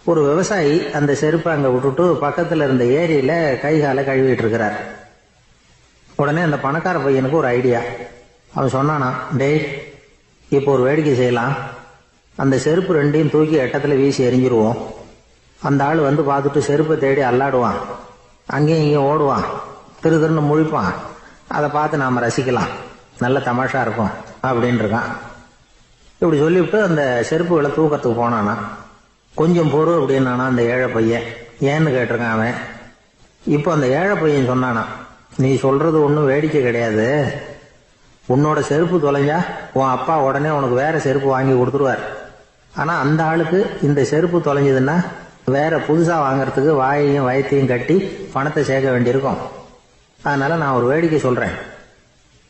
ஒரு விவசாயி அந்த செருப்பை அங்க விட்டுட்டு பக்கத்துல இருந்த ஏரியில கை காலை கழுவிட்டு இருக்கிறார். உடனே அந்த பணக்கார பையனுக்கு ஒரு ஐடியா. அவன் சொன்னானா, டேய், இப்போ ஒரு வேடிக்கை செய்யலாம். அந்த செருப்பு ரெண்டையும் தூக்கி எட்டத்துல வீசி எரிஞ்சிருவோம். அந்த ஆள் வந்து பார்த்துட்டு செருப்பை தேடி அல்லாடுவான், அங்கேயும் இங்கேயும் ஓடுவான், திரு திருன்னு முழிப்பான். அதை பார்த்து நாம ரசிக்கலாம், நல்ல தமாஷா இருக்கும் அப்படின்னு இருக்கான். இப்படி சொல்லிவிட்டு அந்த செருப்புகளை தூக்கத்துக்கு போனானா. கொஞ்சம் பொறு அப்படின்னானா அந்த ஏழை பையன். ஏன்னு கேட்டிருக்கான் அவன். இப்போ அந்த ஏழை பையன் சொன்னானா, நீ சொல்றது ஒன்றும் வேடிக்கை கிடையாது. உன்னோட செருப்பு தொலைஞ்சா உன் அப்பா உடனே உனக்கு வேற செருப்பு வாங்கி கொடுத்துருவார். ஆனா அந்த ஆளுக்கு இந்த செருப்பு தொலைஞ்சதுன்னா வேற புதுசா வாங்கறதுக்கு வாயையும் வயத்தையும் கட்டி பணத்தை சேர்க்க வேண்டியிருக்கும். அதனால நான் ஒரு வேடிக்கை சொல்றேன்,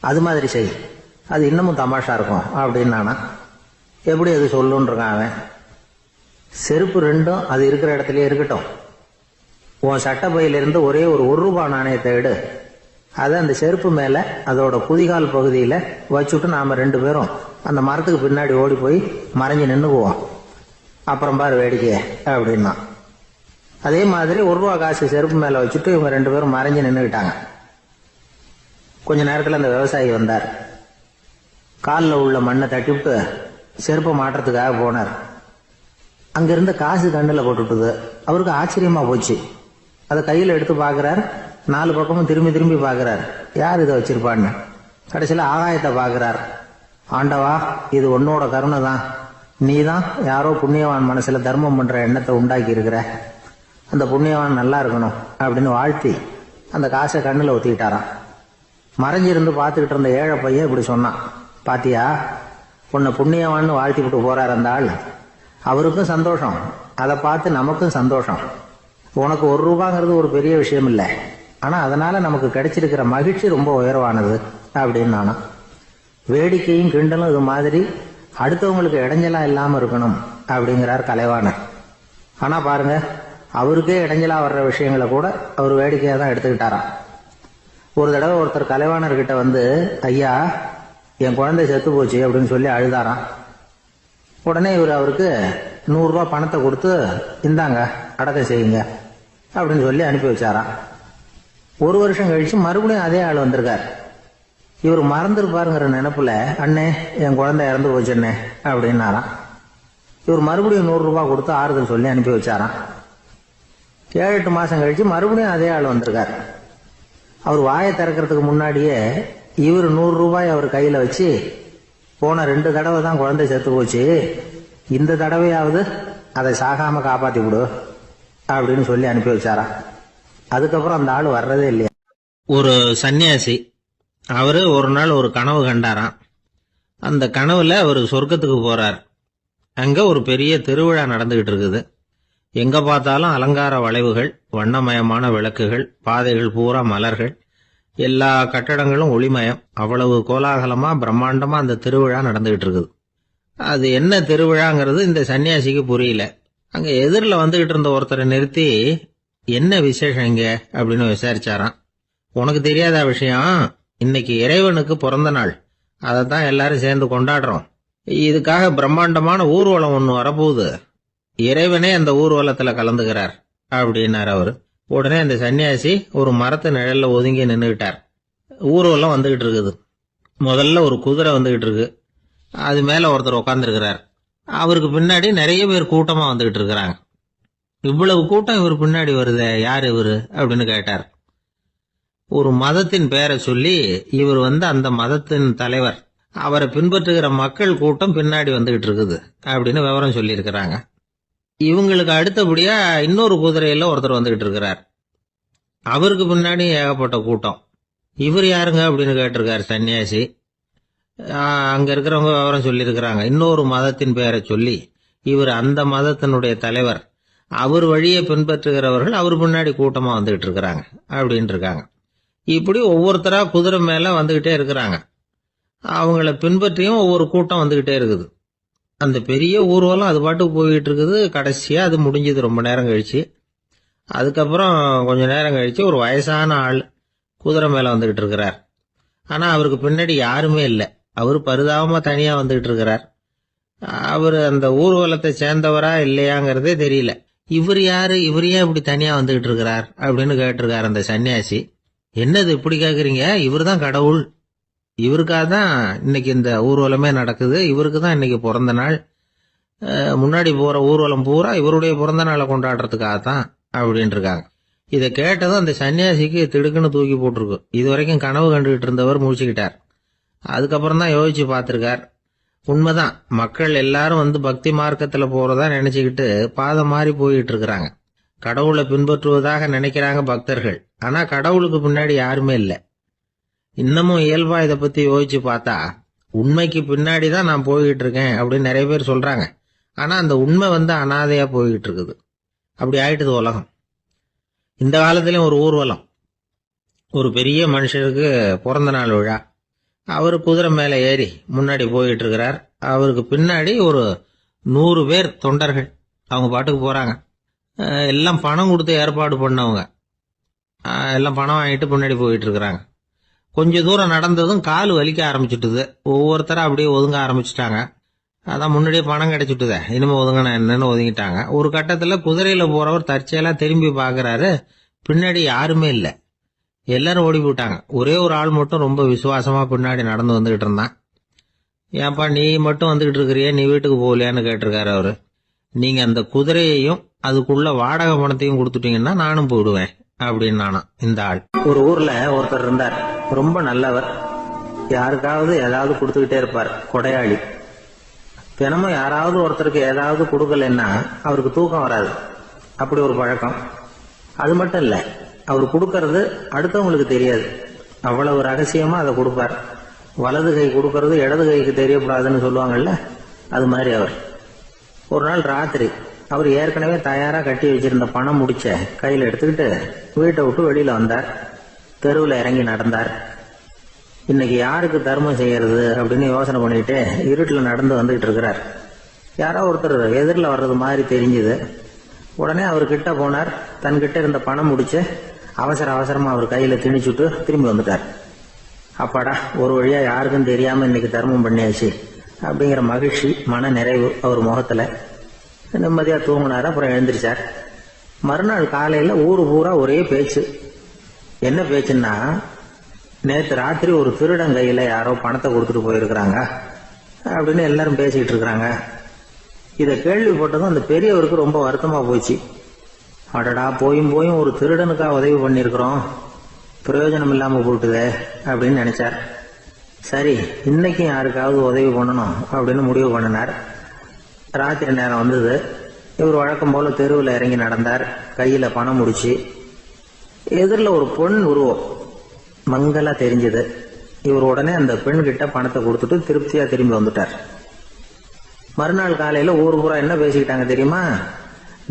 அது மாதிரி செய், அது இன்னமும் தமாஷா இருக்கும் அப்படின்னானா. எப்படி அது சொல்லுன்னு இருக்கான் அவன். செருப்பு ரெண்டும் அது இருக்கிற இடத்துலயே இருக்கட்டும். உன் சட்டை பையிலிருந்து ஒரே ஒரு ரூபாய் நாணயத்தை எடு. அதை அந்த செருப்பு மேல அதோட குதிகால் பகுதியில வச்சுட்டு நாம ரெண்டு பேரும் அந்த மரத்துக்கு பின்னாடி ஓடி போய் மறைஞ்சு நின்னுக்குவோம். அப்புறம் பாரு வேடிக்கைய அப்படின்னா. அதே மாதிரி ரூபா காசு செருப்பு மேல வச்சுட்டு இவங்க ரெண்டு பேரும் மறைஞ்சு நின்னுக்கிட்டாங்க. கொஞ்ச நேரத்துல அந்த விவசாயி வந்தார். காலில் உள்ள மண்ணை தட்டிவிட்டு செருப்பை மாட்டுறதுக்காக போனார். அங்கிருந்த காசு கண்ணுல போட்டுட்டுது. அவருக்கு ஆச்சரியமா போச்சு. அதை கையில எடுத்து பாக்குறார். 4 பக்கமும் திரும்பி திரும்பி பாக்குறார், யார் இதை வச்சிருப்பான்னு. கடைசியில ஆகாயத்தை பாக்குறார். ஆண்டவா, இது உன்னோட கருணை தான். நீ தான் யாரோ புண்ணியவான் மனசுல தர்மம் பண்ற எண்ணத்தை உண்டாக்கி இருக்கிற. அந்த புண்ணியவான் நல்லா இருக்கணும் அப்படின்னு வாழ்த்தி அந்த காசை கண்ணுல ஒத்திக்கிட்டாராம். மறைஞ்சிருந்து பார்த்துக்கிட்டு இருந்த ஏழை பையன் இப்படி சொன்னான், பாத்தியா, உன்னை புண்ணியவான்னு வாழ்த்தி விட்டு போறார் அந்த ஆள். அவருக்கும் சந்தோஷம், அதை பார்த்து நமக்கும் சந்தோஷம். உனக்கு ரூபாங்கிறது ஒரு பெரிய விஷயம் இல்லை, ஆனா அதனால நமக்கு கிடைச்சிருக்கிற மகிழ்ச்சி ரொம்ப உயர்வானது அப்படின்னு நானும். வேடிக்கையும் கிண்டலும் இது மாதிரி அடுத்தவங்களுக்கு இடைஞ்சலா இல்லாம இருக்கணும் அப்படிங்கிறார் கலைவாணர். ஆனா பாருங்க, அவருக்கே இடைஞ்சலா வர்ற விஷயங்களை கூட அவர் வேடிக்கையா தான் எடுத்துக்கிட்டாராம். ஒரு தடவை ஒருத்தர் கலைவாணர்கிட்ட வந்து, ஐயா, என் குழந்தை செத்து போச்சு அப்படின்னு சொல்லி அழுதாராம். உடனே இவர் அவருக்கு 100 ரூபாய் பணத்தை கொடுத்து, இந்தாங்க அடக்கம் செய்யுங்க அப்படின்னு சொல்லி அனுப்பி வச்சாராம். 1 வருஷம் கழிச்சு மறுபடியும் அதே ஆள் வந்திருக்கார். இவர் மறந்துருப்பாருங்கிற நினைப்புல, அண்ணே, என் குழந்தை இறந்து போச்சுண்ணே அப்படின்னாராம். இவர் மறுபடியும் 100 ரூபாய் கொடுத்து ஆறுதல் சொல்லி அனுப்பி வச்சாராம். 7-8 மாசம் கழிச்சு மறுபடியும் அதே ஆள் வந்திருக்கார். அவர் வாயை திறக்கிறதுக்கு முன்னாடியே இவர் 100 ரூபாய் அவர் கையில வச்சு, போன 2 தடவை தான் குழந்தை செத்து போச்சு, இந்த தடவையாவது அதை சாகாம காப்பாத்தி விடு அப்படின்னு சொல்லி அனுப்பி வச்சாராம். அதுக்கப்புறம் அந்த ஆள் வர்றதே இல்லையா. ஒரு சன்னியாசி, அவரு ஒரு நாள் ஒரு கனவு கண்டாராம். அந்த கனவுல அவர் சொர்க்கத்துக்கு போறார். அங்க ஒரு பெரிய திருவிழா நடந்துகிட்டு இருக்குது. எங்க பார்த்தாலும் அலங்கார வளைவுகள், வண்ணமயமான விளக்குகள், பாதைகள் பூரா மலர்கள், எல்லா கட்டடங்களும் ஒளிமயம். அவ்வளவு கோலாகலமா பிரம்மாண்டமா அந்த திருவிழா நடந்துகிட்டு இருக்குது. அது என்ன திருவிழாங்கிறது இந்த சன்னியாசிக்கு புரியல. அங்க எதிரில் வந்துகிட்டு இருந்த ஒருத்தரை நிறுத்தி, என்ன விசேஷம் இங்க அப்படின்னு விசாரிச்சாராம். உனக்கு தெரியாத விஷயம், இன்னைக்கு இறைவனுக்கு பிறந்த நாள், அதைத்தான் எல்லாரும் சேர்ந்து கொண்டாடுறோம். இதுக்காக பிரம்மாண்டமான ஊர்வலம் ஒண்ணு வரப்போகுது. இறைவனே அந்த ஊர்வலத்துல கலந்துகிறார் அப்படின்னார் அவரு. உடனே அந்த சன்னியாசி ஒரு மரத்து நிழல்ல ஒதுங்கி நின்றுகிட்டார். ஊர்வலம் வந்துகிட்டு இருக்குது. முதல்ல ஒரு குதிரை வந்துகிட்டு இருக்கு. அது மேல ஒருத்தர் உட்காந்துருக்கிறார். அவருக்கு பின்னாடி நிறைய பேர் கூட்டமா வந்துகிட்டு இருக்கிறாங்க. இவ்வளவு கூட்டம் இவர் பின்னாடி வருதே, யார் இவரு அப்படின்னு கேட்டார். ஒரு மதத்தின் பெயரை சொல்லி, இவர் அந்த மதத்தின் தலைவர், அவரை பின்பற்றுகிற மக்கள் கூட்டம் பின்னாடி வந்துகிட்டு இருக்குது அப்படின்னு விவரம் சொல்லி இருக்கிறாங்க. இவங்களுக்கு அடுத்தபடியா இன்னொரு குதிரையில ஒருத்தர் வந்துகிட்டு இருக்கிறார். அவருக்கு பின்னாடி ஏகப்பட்ட கூட்டம். இவர் யாருங்க அப்படின்னு கேட்டிருக்காரு சன்னியாசி. அங்க இருக்கிறவங்க விவரம் சொல்லி இருக்கிறாங்க. இன்னொரு மதத்தின் பெயரை சொல்லி, இவர் அந்த மதத்தினுடைய தலைவர், அவர் வழியை பின்பற்றுகிறவர்கள் அவர் பின்னாடி கூட்டமா வந்துகிட்டு இருக்கிறாங்க அப்படின்னு இருக்காங்க. இப்படி ஒவ்வொருத்தரா குதிரை மேல வந்துகிட்டே இருக்கிறாங்க. அவங்கள பின்பற்றியும் ஒவ்வொரு கூட்டம் வந்துகிட்டே இருக்குது. அந்த பெரிய ஊர்வலம் அது பாட்டுக்கு போயிட்டு இருக்குது. கடைசியா அது முடிஞ்சது ரொம்ப நேரம் கழிச்சு. அதுக்கப்புறம் கொஞ்ச நேரம் கழிச்சு ஒரு வயசான ஆள் குதிரை மேல வந்துகிட்டு இருக்கிறார். ஆனா அவருக்கு பின்னாடி யாருமே இல்லை. அவரு பரிதாபமா தனியா வந்துகிட்டு இருக்கிறார். அவரு அந்த ஊர்வலத்தை சேர்ந்தவரா இல்லையாங்கிறதே தெரியல. இவர் யாரு, இவர் ஏன் இப்படி தனியா வந்துகிட்டு இருக்கிறார் அப்படின்னு கேட்டிருக்காரு அந்த சன்னியாசி. என்னது இப்படி கேக்குறீங்க, இவர் தான் கடவுள், இவருக்காக தான் இன்னைக்கு இந்த ஊர்வலமே நடக்குது, இவருக்கு தான் இன்னைக்கு பிறந்த நாள், முன்னாடி போற ஊர்வலம் பூரா இவருடைய பிறந்த நாளை கொண்டாடுறதுக்காகத்தான் அப்படின்னு இருக்காங்க. இதை கேட்டதும் அந்த சன்னியாசிக்கு திடுக்குன்னு தூக்கி போட்டிருக்கு. இது வரைக்கும் கனவு கண்டுகிட்டு இருந்தவர் முடிச்சுக்கிட்டார். அதுக்கப்புறம் தான் யோசிச்சு பார்த்திருக்கார். உண்மைதான், மக்கள் எல்லாரும் பக்தி மார்க்கத்துல போறதா நினைச்சுக்கிட்டு பாதம் மாறி போயிட்டு இருக்கிறாங்க. கடவுளை பின்பற்றுவதாக நினைக்கிறாங்க பக்தர்கள். ஆனா கடவுளுக்கு பின்னாடி யாருமே இல்லை. இன்னமும் இயல்பா இதை பத்தி யோசிச்சு பார்த்தா உண்மைக்கு பின்னாடி தான் நான் போய்கிட்டு இருக்கேன் அப்படின்னு நிறைய பேர் சொல்றாங்க. ஆனா அந்த உண்மை அனாதையா போய்கிட்டு இருக்குது. அப்படி ஆயிட்டுது உலகம். இந்த காலத்திலயும் ஒரு ஊர்வலம், ஒரு பெரிய மனுஷருக்கு பிறந்த நாள் விழா. அவரு குதிரை மேல ஏறி முன்னாடி போயிட்டு இருக்கிறார். அவருக்கு பின்னாடி ஒரு 100 பேர் தொண்டர்கள் அவங்க பாட்டுக்கு போறாங்க. எல்லாம் பணம் கொடுத்து ஏற்பாடு பண்ணவங்க. எல்லாம் பணம் வாங்கிட்டு பின்னாடி போயிட்டு இருக்கிறாங்க. கொஞ்ச தூரம் நடந்ததும் கால் வலிக்க ஆரம்பிச்சுட்டுது. ஒவ்வொருத்தரும் அப்படியே ஒதுங்க ஆரம்பிச்சுட்டாங்க. அதான் முன்னாடியே பணம் கிடைச்சிட்டுதே, இனிமே ஒதுங்கினா என்னன்னு ஒதுங்கிட்டாங்க. ஒரு கட்டத்துல குதிரையில போறவர் தற்செயலா திரும்பி பாக்குறாரு, பின்னாடி யாருமே இல்லை, எல்லாரும் ஓடி போயிட்டாங்க. ஒரே ஒரு ஆள் மட்டும் ரொம்ப விசுவாசமா பின்னாடி நடந்து வந்துகிட்டு இருந்தான். ஏன்பா நீ மட்டும் வந்துகிட்டு இருக்கிறியே, நீ வீட்டுக்கு போகலையான்னு கேட்டிருக்காரு அவரு. நீங்க அந்த குதிரையையும் அதுக்குள்ள வாடகை பணத்தையும் கொடுத்துட்டீங்கன்னா நானும் போயிடுவேன் அப்படின்னு நானா இந்த ஆள். ஒரு ஊர்ல ஒருத்தர் இருந்தார், ரொம்ப நல்லவர். யாருக்காவது ஏதாவது கொடுத்துக்கிட்டே இருப்பார், கொடையாளி. தினமும் யாராவது ஒருத்தருக்கு ஏதாவது கொடுக்கலன்னா அவருக்கு தூக்கம் வராது. அப்படி ஒரு பழக்கம். அது மட்டும் இல்ல, அவர் கொடுக்கறது அடுத்தவங்களுக்கு தெரியாது, அவ்வளவு ரகசியமா அதை கொடுப்பார். வலது கை கொடுக்கறது இடது கைக்கு தெரியக்கூடாதுன்னு சொல்லுவாங்கல்ல, அது மாதிரி அவர். ஒரு நாள் ராத்திரி அவர் ஏற்கனவே தயாரா கட்டி வச்சிருந்த பணம் முடிச்ச கையில எடுத்துக்கிட்டு வீட்டை விட்டு வெளியில வந்தார். தெருவில் இறங்கி நடந்தார். இன்னைக்கு யாருக்கு தர்மம் செய்யறது அப்படின்னு யோசனை பண்ணிட்டு இருட்டில் நடந்து வந்துகிட்டு இருக்கிறார். யாரோ ஒருத்தர் எதிரில் வர்றது மாதிரி தெரிஞ்சுது. உடனே அவர் கிட்ட போனார். தன்கிட்ட இருந்த பணம் முடிச்சு அவசரமா அவர் கையில திணிச்சுட்டு திரும்பி வந்துட்டார். அப்பாடா, ஒரு வழியா யாருக்கும் தெரியாம இன்னைக்கு தர்மம் பண்ணியாச்சு அப்படிங்கிற மகிழ்ச்சி, மன நிறைவு அவர் முகத்துல. நிம்மதியா தூங்கினார். அப்புறம் எழுந்திரிச்சார். மறுநாள் காலையில ஊரு பூரா ஒரே பேச்சு. என்ன பேச்சுன்னா, நேற்று ராத்திரி ஒரு திருடன் கையில யாரோ பணத்தை கொடுத்துட்டு போயிருக்கிறாங்க அப்படின்னு எல்லாரும் பேசிக்கிட்டு இருக்கிறாங்க. இதை கேள்விப்பட்டதும் அந்த பெரியவருக்கு ரொம்ப வருத்தமா போச்சு. அடடா, போயும் ஒரு திருடனுக்கா உதவி பண்ணிருக்கிறோம், பிரயோஜனம் இல்லாம போட்டுதே அப்படின்னு நினைச்சார். சரி, இன்னைக்கும் யாருக்காவது உதவி பண்ணணும் அப்படின்னு முடிவு பண்ணினார். ராத்திரி நேரம் வந்தது. இவர் வழக்கம் போல தெருவில் இறங்கி நடந்தார். கையில பணம் முடிச்சு. எதிரில் ஒரு பொன் உருவம் மங்களா தெரிஞ்சது. இவர் உடனே அந்த பெண் கிட்ட பணத்தை கொடுத்துட்டு திருப்தியா திரும்பி வந்துட்டார். மறுநாள் காலையில ஊர் பூரா என்ன பேசிக்கிட்டாங்க தெரியுமா?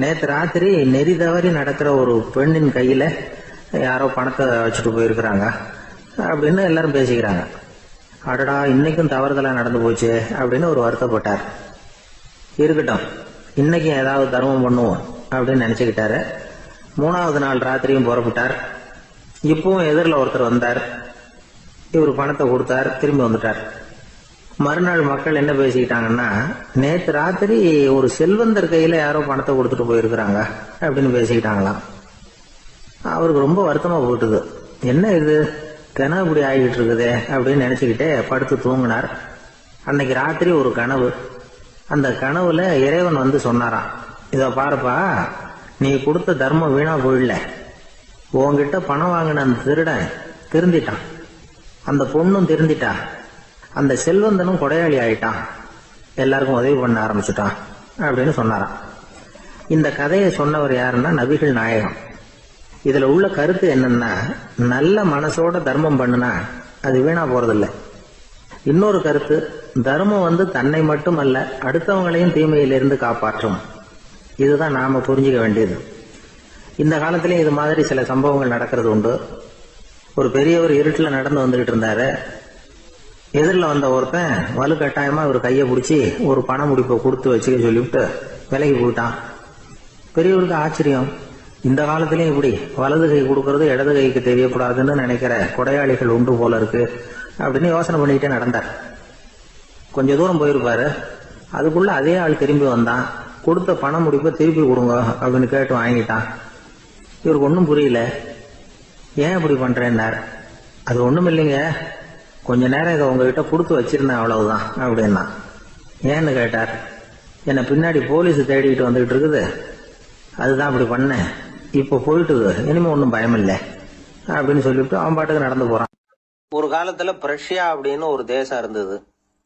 நேற்று ராத்திரி நெறி தவறி நடக்கிற ஒரு பெண்ணின் கையில யாரோ பணத்தை வச்சுட்டு போயிருக்கிறாங்க அப்படின்னு எல்லாரும் பேசிக்கிறாங்க. அடடா, இன்னைக்கும் தவறுதலா நடந்து போச்சு அப்படின்னு ஒரு வருத்தப்பட்டார். இருக்கட்டும், இன்னைக்கும் ஏதாவது தர்மம் பண்ணுவோம் அப்படின்னு நினைச்சுக்கிட்டாரு. 3வது நாள் ராத்திரியும் புறப்பட்டார். இப்பவும் எதிரில் ஒருத்தர் வந்தார். இவர் பணத்தை கொடுத்தார், திரும்பி வந்துட்டார். மறுநாள் மக்கள் என்ன பேசிக்கிட்டாங்கன்னா, நேற்று ராத்திரி ஒரு செல்வந்தர் கையில யாரோ பணத்தை கொடுத்துட்டு போயிருக்கிறாங்க அப்படின்னு பேசிக்கிட்டாங்களாம். அவருக்கு ரொம்ப வருத்தமா போட்டுது. என்ன இது, தினம் இப்படி ஆகிட்டு இருக்குதே அப்படின்னு நினைச்சுக்கிட்டே படுத்து தூங்கினார். அன்னைக்கு ராத்திரி ஒரு கனவு. அந்த கனவுல இறைவன் சொன்னாராம், இத பாருப்பா, நீ கொடுத்த தர்மம் வீணா போயிடல. உன்கிட்ட பணம் வாங்கின அந்த திருடன் திருந்திட்டான், அந்த பொண்ணும் திருந்திட்டா, அந்த செல்வந்தனும் கொடையாளி ஆயிட்டான், எல்லாருக்கும் உதவி பண்ண ஆரம்பிச்சுட்டான் அப்படின்னு சொன்னாராம். இந்த கதையை சொன்னவர் யாருன்னா நபிகள் நாயகம். இதுல உள்ள கருத்து என்னன்னா, நல்ல மனசோட தர்மம் பண்ணுனா அது வீணா போறதில்லை. இன்னொரு கருத்து, தர்மம் தன்னை மட்டுமல்ல அடுத்தவங்களையும் தீமையிலிருந்து காப்பாற்றும். இதுதான் நாம புரிஞ்சுக்க வேண்டியது. இந்த காலத்திலயும் இது மாதிரி சில சம்பவங்கள் நடக்கிறது உண்டு. ஒரு பெரியவர் இருட்டில் நடந்து வந்துகிட்டு இருந்தாரு. எதிரில் வந்த ஒருத்தன் வலு கட்டாயமா ஒரு கையை பிடிச்சி ஒரு பண முடிப்பை கொடுத்து வச்சுக்க சொல்லிவிட்டு விலகி போயிட்டான். பெரியவருக்கு ஆச்சரியம், இந்த காலத்திலயும் இப்படி வலது கை கொடுக்கறது இடது கைக்கு தெரியக்கூடாதுன்னு நினைக்கிற கொடையாளிகள் உண்டு போல இருக்கு அப்படின்னு யோசனை பண்ணிக்கிட்டே நடந்தார். கொஞ்ச தூரம் போயிருப்பாரு. அதுக்குள்ள அதே ஆள் திரும்பி வந்தான். கொடுத்த பண முடிப்பை திருப்பி கொடுங்க அப்படின்னு கேட்டு வாங்கிட்டான். இவருக்கு ஒன்றும் புரியல. ஏன் இப்படி பண்றேன்னார். அது ஒண்ணும் இல்லைங்க, கொஞ்ச நேரம் இதை உங்ககிட்ட கொடுத்து வச்சிருந்தேன் அவ்வளவுதான் அப்படின்னா. ஏன்னு கேட்டார். என்னை பின்னாடி போலீஸ் தேடிக்கிட்டு வந்துகிட்டு இருக்குது, அதுதான் அப்படி பண்ணேன், இப்போ போயிட்டுது, இனிமே ஒன்றும் பயம் இல்லை அப்படின்னு சொல்லிவிட்டு அவன் பாட்டுக்கு நடந்து போறான். ஒரு காலத்துல பிரஷ்யா அப்படின்னு ஒரு தேசம் இருந்தது.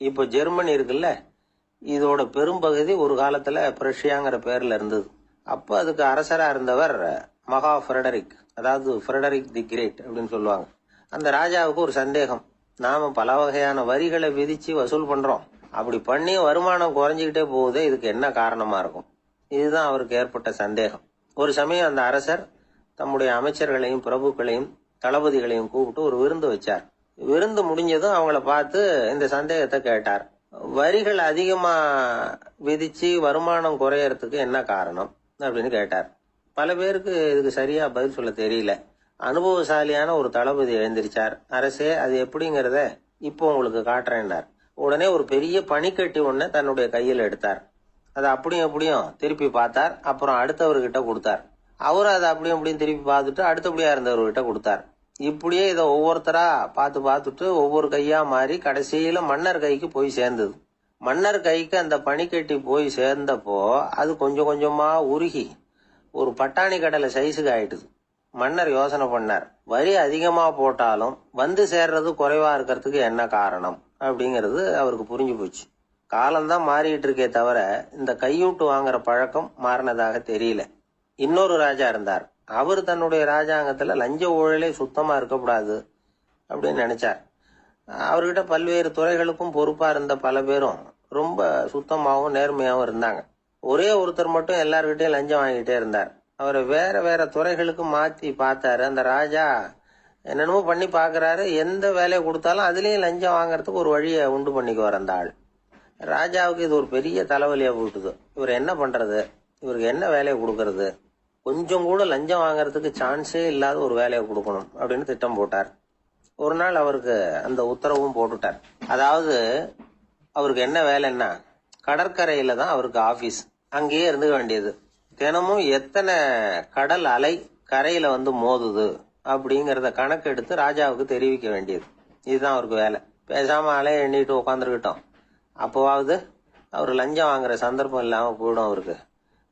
இப்போ ஜெர்மனி இருக்குல்ல, இதோட பெரும்பகுதி ஒரு காலத்துல பிரஷ்யாங்கிற பேர்ல இருந்தது. அப்ப அதுக்கு அரசரா இருந்தவர் மகா ஃப்ரெடரிக், அதாவது ஃப்ரெடரிக் தி கிரேட் அப்படின்னு சொல்லுவாங்க. அந்த ராஜாவுக்கு ஒரு சந்தேகம். நாம பல வகையான வரிகளை விதிச்சு வசூல் பண்றோம், அப்படி பண்ணி வருமானம் குறைஞ்சிக்கிட்டே போகுதே, இதுக்கு என்ன காரணமா இருக்கும்? இதுதான் அவருக்கு ஏற்பட்ட சந்தேகம். ஒரு சமயம் அந்த அரசர் தம்முடைய அமைச்சர்களையும் பிரபுக்களையும் தளபதிகளையும் கூப்பிட்டு ஒரு விருந்து வச்சார். விருந்து முடிஞ்சதும் அவங்கள பார்த்து இந்த சந்தேகத்தை கேட்டார். வரிகள் அதிகமா விதிச்சு வருமானம் குறையறதுக்கு என்ன காரணம் அப்படின்னு கேட்டார். பல பேருக்கு இதுக்கு சரியா பதில் சொல்ல தெரியல. அனுபவசாலியான ஒரு தளபதி எழுந்திருச்சார். அரசே, அது எப்படிங்கிறத இப்போ உங்களுக்கு காட்டுறேன்னார். உடனே ஒரு பெரிய பனிக்கட்டி ஒன்ன தன்னுடைய கையில் எடுத்தார். அதை அப்படியும் எப்படியும் திருப்பி பார்த்தார். அப்புறம் அடுத்தவர்கிட்ட கொடுத்தார். அவரும் அதை அப்படியும் எப்படியும் திருப்பி பார்த்துட்டு அடுத்தபடியா இருந்தவர்கிட்ட கொடுத்தார். இப்படியே இதை ஒவ்வொருத்தரா பார்த்துட்டு ஒவ்வொரு கையா மாறி கடைசியில மன்னர் கைக்கு போய் சேர்ந்தது. மன்னர் கைக்கு அந்த பனிக்கட்டி போய் சேர்ந்தப்போ அது கொஞ்சம் கொஞ்சமா உருகி ஒரு பட்டாணி கடலை சைஸுக்கு ஆயிட்டுது. மன்னர் யோசனை பண்ணார், வரி அதிகமா போட்டாலும் வந்து சேர்றது குறைவா இருக்கிறதுக்கு என்ன காரணம் அப்படிங்கிறது அவருக்கு புரிஞ்சு போச்சு. காலம்தான் மாறிட்டு இருக்கே தவிர இந்த கையூட்டு வாங்குற பழக்கம் மாறினதாக தெரியல. இன்னொரு ராஜா இருந்தார். அவர் தன்னுடைய ராஜாங்கத்துல லஞ்ச ஊழலே சுத்தமா இருக்கக்கூடாது அப்படின்னு நினைச்சார். அவர்கிட்ட பல்வேறு துறைகளுக்கும் பொறுப்பா இருந்த பல பேரும் ரொம்ப சுத்தமாகவும் நேர்மையாகவும் இருந்தாங்க. ஒரே ஒருத்தர் மட்டும் எல்லார்கிட்டையும் லஞ்சம் வாங்கிட்டே இருந்தார். அவரை வேற வேற துறைகளுக்கு மாத்தி பார்த்தாரு. அந்த ராஜா என்னென்னமோ பண்ணி பாக்குறாரு. எந்த வேலையை கொடுத்தாலும் அதுலயும் லஞ்சம் வாங்கறதுக்கு ஒரு வழியை உண்டு பண்ணிக்குவார் அந்த ஆள். ராஜாவுக்கு இது ஒரு பெரிய தலைவலியா போட்டுது. இவர் என்ன பண்றது, இவருக்கு என்ன வேலையை கொடுக்கறது, கொஞ்சம் கூட லஞ்சம் வாங்கறதுக்கு சான்ஸே இல்லாத ஒரு வேலையை கொடுக்கணும் அப்படின்னு திட்டம் போட்டார். ஒரு நாள் அவருக்கு அந்த உத்தரவும் போட்டுட்டார். அதாவது அவருக்கு என்ன வேலைன்னா, கடற்கரையில தான் அவருக்கு ஆபீஸ். அங்கேயே இருந்துக்க வேண்டியது. தினமும் எத்தனை கடல் அலை கரையில வந்து மோதுது அப்படிங்கறத கணக்கெடுத்து ராஜாவுக்கு தெரிவிக்க வேண்டியது. இதுதான் அவருக்கு வேலை. பேசாம அலையை எண்ணிட்டு உட்காந்துருக்கிட்டோம், அப்போவாவது அவர் லஞ்சம் வாங்குற சந்தர்ப்பம் இல்லாம போயிடும் அவருக்கு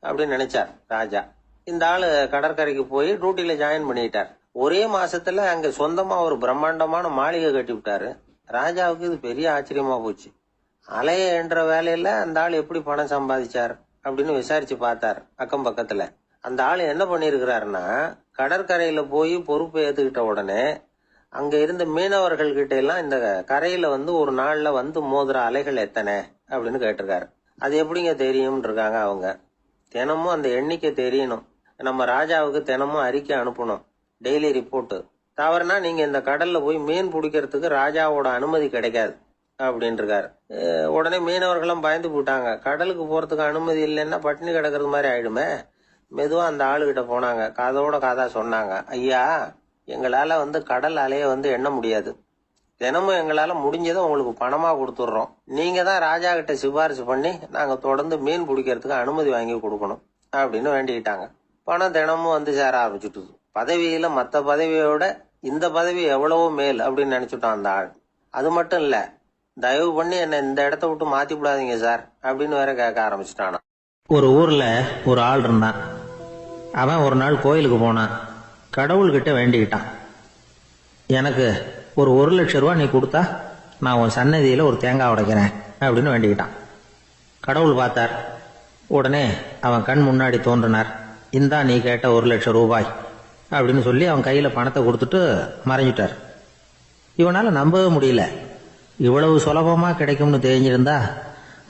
அப்படின்னு நினைச்சார் ராஜா. இந்த ஆளு கடற்கரைக்கு போய் டியூட்டில ஜாயின் பண்ணிட்டார். ஒரே மாசத்துல அங்க சொந்தமா ஒரு பிரம்மாண்டமான மாளிகை கட்டி விட்டாரு. ராஜாவுக்கு இது பெரிய ஆச்சரியமா போச்சு. அலைய என்ற வேலையில அந்த ஆள் எப்படி பணம் சம்பாதிச்சார் அப்படின்னு விசாரிச்சு பார்த்தார் அக்கம் பக்கத்துல. அந்த ஆள் என்ன பண்ணிருக்கிறாருன்னா, கடற்கரையில போய் பொறுப்பை ஏத்துக்கிட்ட உடனே அங்க இருந்த மீனவர்கள் கிட்ட எல்லாம் இந்த கரையில வந்து ஒரு நாள்ல வந்து மோதுற அலைகள் எத்தனை அப்படின்னு கேட்டிருக்காரு. அது எப்படிங்க தெரியும் இருக்காங்க அவங்க. தினமும் அந்த எண்ணிக்கை தெரியணும். நம்ம ராஜாவுக்கு தினமும் அறிக்கை அனுப்பணும், டெய்லி ரிப்போர்ட். தவறுனா நீங்க இந்த கடல்ல போய் மீன் பிடிக்கிறதுக்கு ராஜாவோட அனுமதி கிடைக்காது அப்படின்னு இருக்காரு. உடனே மீனவர்களும் பயந்து போட்டாங்க. கடலுக்கு போறதுக்கு அனுமதி இல்லைன்னா பட்டினி கிடக்கிறது மாதிரி ஆயிடுமே. மெதுவா அந்த ஆளுகிட்ட போனாங்க. காதோட காதா சொன்னாங்க, ஐயா, எங்களால வந்து கடல் அலைய வந்து எண்ண முடியாது. தினமும் எங்களால முடிஞ்சதை உங்களுக்கு பணமா கொடுத்துடுறோம். நீங்க தான் ராஜா கிட்ட சிபாரிசு பண்ணி நாங்க தொடர்ந்து மீன் பிடிக்கிறதுக்கு அனுமதி வாங்கி கொடுக்கணும் அப்படின்னு வேண்டிக்கிட்டாங்க. பணம் தினமும் வந்து சேர ஆரம்பிச்சுட்டுது. பதவியில மத்த பதவியோட இந்த பதவி எவ்வளவோ மேல் அப்படின்னு நினைச்சுட்டான் அந்த ஆள். அது மட்டும் இல்ல, தயவு பண்ணி என்ன இந்த இடத்த விட்டு மாத்தி விடாதீங்க சார் அப்படின்னு வேற கேட்க ஆரம்பிச்சுட்டானா. ஒரு ஊர்ல ஒரு ஆள் இருந்தான். அவன் ஒரு நாள் கோயிலுக்கு போனான். கடவுள்கிட்ட வேண்டிக்கிட்டான், எனக்கு ஒரு 1,00,000 ரூபா நீ கொடுத்தா நான் உன் சன்னதியில ஒரு தேங்காய் உடைக்கிறேன் அப்படின்னு வேண்டிக்கிட்டான். கடவுள் பார்த்தார். உடனே அவன் கண் முன்னாடி தோன்றினார். இந்தா நீ கேட்ட 1,00,000 ரூபாய் அப்படின்னு சொல்லி அவன் கையில பணத்தை கொடுத்துட்டு மறைஞ்சிட்டார். இவனால நம்பவே முடியல. இவ்வளவு சுலபமா கிடைக்கும்னு தெரிஞ்சிருந்தா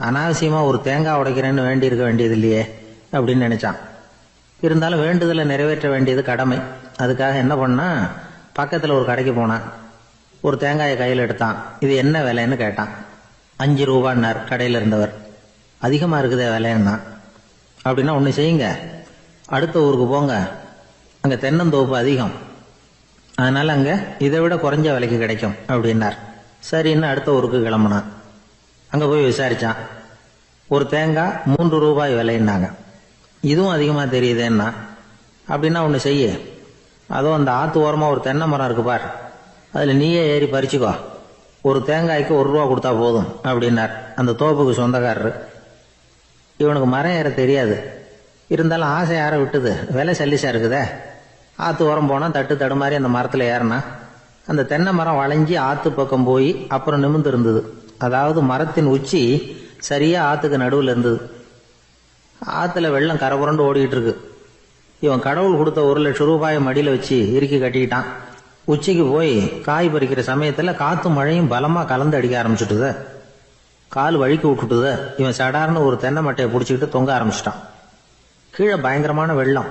அனாவசியமா ஒரு தேங்காய் உடைக்கிறேன்னு வேண்டி இருக்க வேண்டியது இல்லையே அப்படின்னு நினைச்சான். இருந்தாலும் வேண்டுதலை நிறைவேற்ற வேண்டியது கடமை. அதுக்காக என்ன பண்ணா, பக்கத்துல ஒரு கடைக்கு போனான். ஒரு தேங்காயை கையில் எடுத்தான். இது என்ன விலைன்னு கேட்டான். 5 ரூபான்னார் கடையில் இருந்தவர். அதிகமா இருக்குதே விலைன்னா. அப்படின்னா ஒண்ணு செய்யுங்க, அடுத்த ஊருக்கு போங்க, அங்க தென்னந்தோப்பு அதிகம், அதனால அங்க இதை விட குறைஞ்ச விலைக்கு கிடைக்கும் அப்படின்னார். சரின்னு அடுத்த ஊருக்கு கிளம்புனான். அங்க போய் விசாரிச்சான். ஒரு தேங்காய் 3 ரூபாய் விலைன்னாங்க. இதுவும் அதிகமாக தெரியுதேன்னா, அப்படின்னா ஒன்று செய்ய, அதுவும் அந்த ஆற்று ஓரமாக ஒரு தென்னை மரம் இருக்கு பார், அதில் நீயே ஏறி பறிச்சுக்கோ, ஒரு தேங்காய்க்கு 1 ரூபா கொடுத்தா போதும் அப்படின்னார் அந்த தோப்புக்கு சொந்தக்காரரு. இவனுக்கு மரம் ஏற தெரியாது, இருந்தாலும் ஆசை யார விட்டுது, விலை சல்லிசா இருக்குதே. ஆற்று ஓரம் போனால் தட்டு தடுமாறி அந்த மரத்தில் ஏறினா அந்த தென்னை மரம் வளைஞ்சி ஆற்று பக்கம் போய் அப்புறம் நிமிர்ந்து இருந்தது. அதாவது மரத்தின் உச்சி சரியா ஆற்றுக்கு நடுவில் இருந்தது. ஆற்றுல வெள்ளம் கரபுரண்டு ஓடிக்கிட்டு இருக்கு. இவன் கடவுள் கொடுத்த 1 லட்சம் ரூபாயை மடியில் வச்சு இறுக்கி கட்டிக்கிட்டான். உச்சிக்கு போய் காய் பறிக்கிற சமயத்தில் காற்றும் மழையும் பலமாக கலந்து அடிக்க ஆரம்பிச்சுட்டுது. கால் வழுக்கி விட்டுட்டுது. இவன் சடார்னு ஒரு தென்னை மட்டையை பிடிச்சிக்கிட்டு தொங்க ஆரம்பிச்சிட்டான். கீழே பயங்கரமான வெள்ளம்,